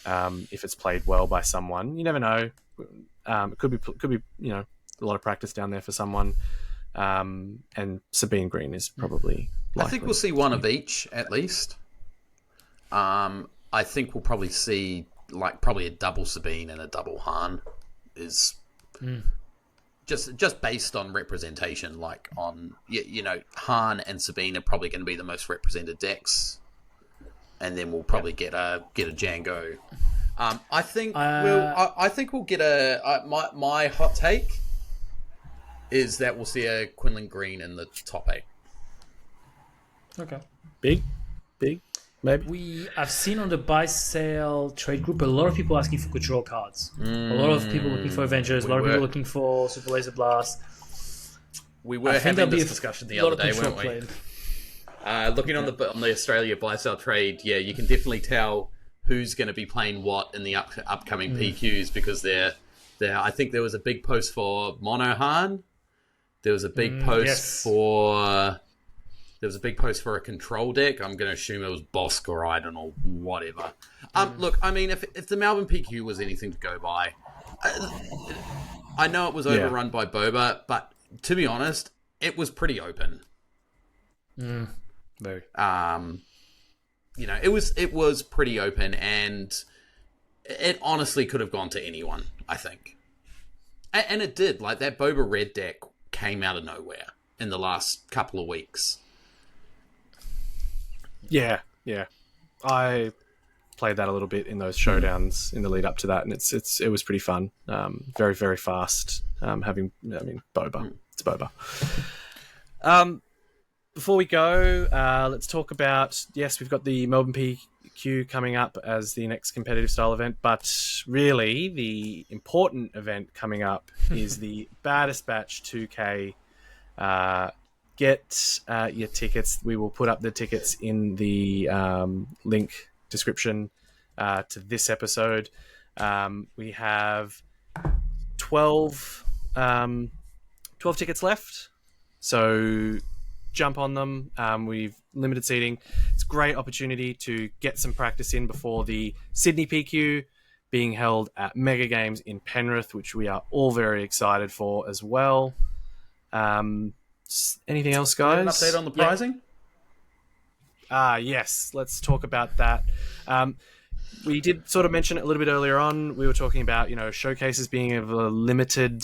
if it's played well by someone. You never know. It could be a lot of practice down there for someone. And Sabine Green is probably likely. I think we'll see one of each at least. I think we'll probably see probably a double Sabine and a double Han is just based on representation. Han and Sabine are probably going to be the most represented decks, and then we'll probably get a Django. I think we'll get my hot take is that we'll see a Quinlan Green in the top 8. Okay. Big, maybe. I've seen on the buy sale trade group a lot of people asking for control cards. A lot of people looking for Avengers. A lot of people looking for Super Laser Blast. We were having this discussion the other day, weren't we? Looking on the Australia buy sale trade, you can definitely tell who's going to be playing what in the upcoming PQs because I think there was a big post for Mono Han. There was a big post for a control deck. I'm going to assume it was Bosk or Iden or whatever. Look, I mean, if the Melbourne PQ was anything to go by, I know it was overrun by Boba, but to be honest, it was pretty open. Very. It was pretty open, and it honestly could have gone to anyone, I think. And it did. That Boba Red deck came out of nowhere in the last couple of weeks. Yeah. I played that a little bit in those showdowns in the lead up to that, and it was pretty fun. Very, very fast. Boba. It's Boba. Before we go, let's talk about, we've got the Melbourne PQ coming up as the next competitive style event, but really the important event coming up is the Baddest Batch 2K. Get your tickets. We will put up the tickets in the link description to this episode. We have 12 tickets left, so jump on them. We've limited seating. It's a great opportunity to get some practice in before the Sydney PQ being held at Mega Games in Penrith, which we are all very excited for as well. Anything else, An guys? update on the pricing? Yes, let's talk about that. We did sort of mention it a little bit earlier on. We were talking about, showcases being of a limited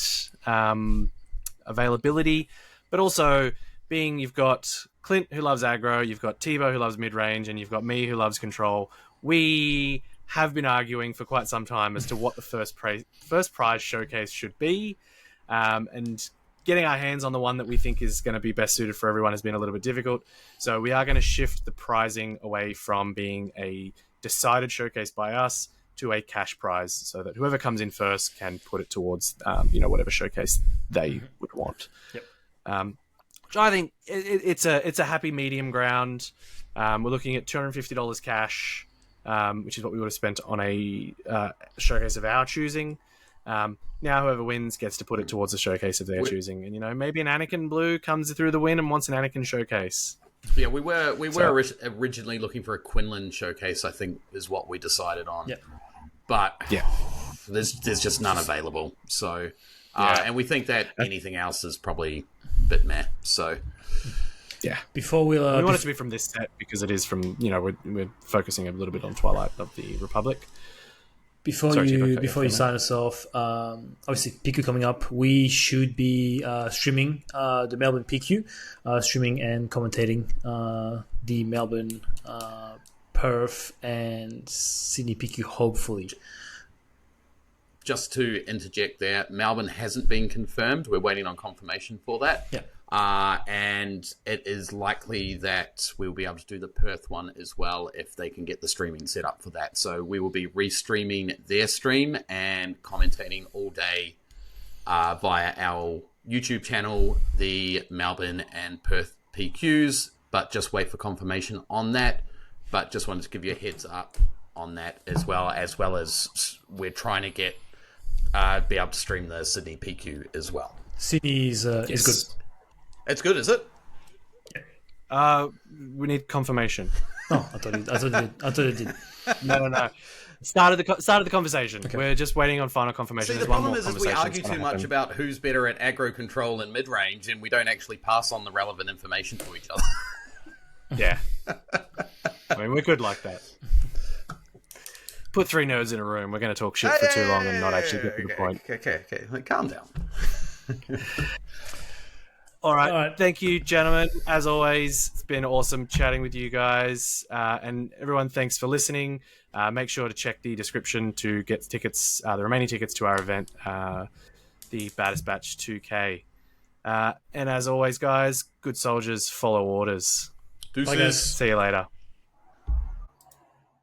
availability, but also being you've got Clint who loves aggro, you've got Thibaud who loves mid-range, and you've got me who loves control. We have been arguing for quite some time as to what the first prize showcase should be, and getting our hands on the one that we think is going to be best suited for everyone has been a little bit difficult. So we are going to shift the prizing away from being a decided showcase by us to a cash prize, so that whoever comes in first can put it towards whatever showcase they would want. Yep. Which I think it's a happy medium ground. We're looking at $250 cash, which is what we would have spent on a showcase of our choosing. Now whoever wins gets to put it towards a showcase of their choosing, and maybe an Anakin Blue comes through the win and wants an Anakin showcase. Yeah, we were originally looking for a Quinlan showcase, I think, is what we decided on. Yeah. But there's just none available. So, and we think that anything else is probably a bit meh. So, yeah. Before we want it to be from this set because it is from we're focusing a little bit on Twilight of the Republic. Before you sign us off, obviously PQ coming up. We should be streaming the Melbourne PQ, streaming and commentating the Melbourne Perth and Sydney PQ. Hopefully, just to interject there, Melbourne hasn't been confirmed. We're waiting on confirmation for that. Yeah. And it is likely that we'll be able to do the Perth one as well if they can get the streaming set up for that. So we will be restreaming their stream and commentating all day via our YouTube channel, the Melbourne and Perth PQs, but just wait for confirmation on that. But just wanted to give you a heads up on that as well as we're trying to get be able to stream the Sydney PQ as well. Sydney is good. It's good, is it? We need confirmation. Oh, I thought it did. No. Started the conversation. Okay. We're just waiting on final confirmation. See, the problem is we argue too much about who's better at aggro control and mid-range, and we don't actually pass on the relevant information to each other. Yeah. I mean, we're good like that. Put three nerds in a room. We're going to talk shit for too long and not actually get to the point. Okay. Calm down. All right. Thank you, gentlemen. As always, it's been awesome chatting with you guys. And everyone, thanks for listening. Make sure to check the description to get tickets, the remaining tickets to our event, the Baddest Batch 2K. And as always, guys, good soldiers follow orders. Deuces. See you later.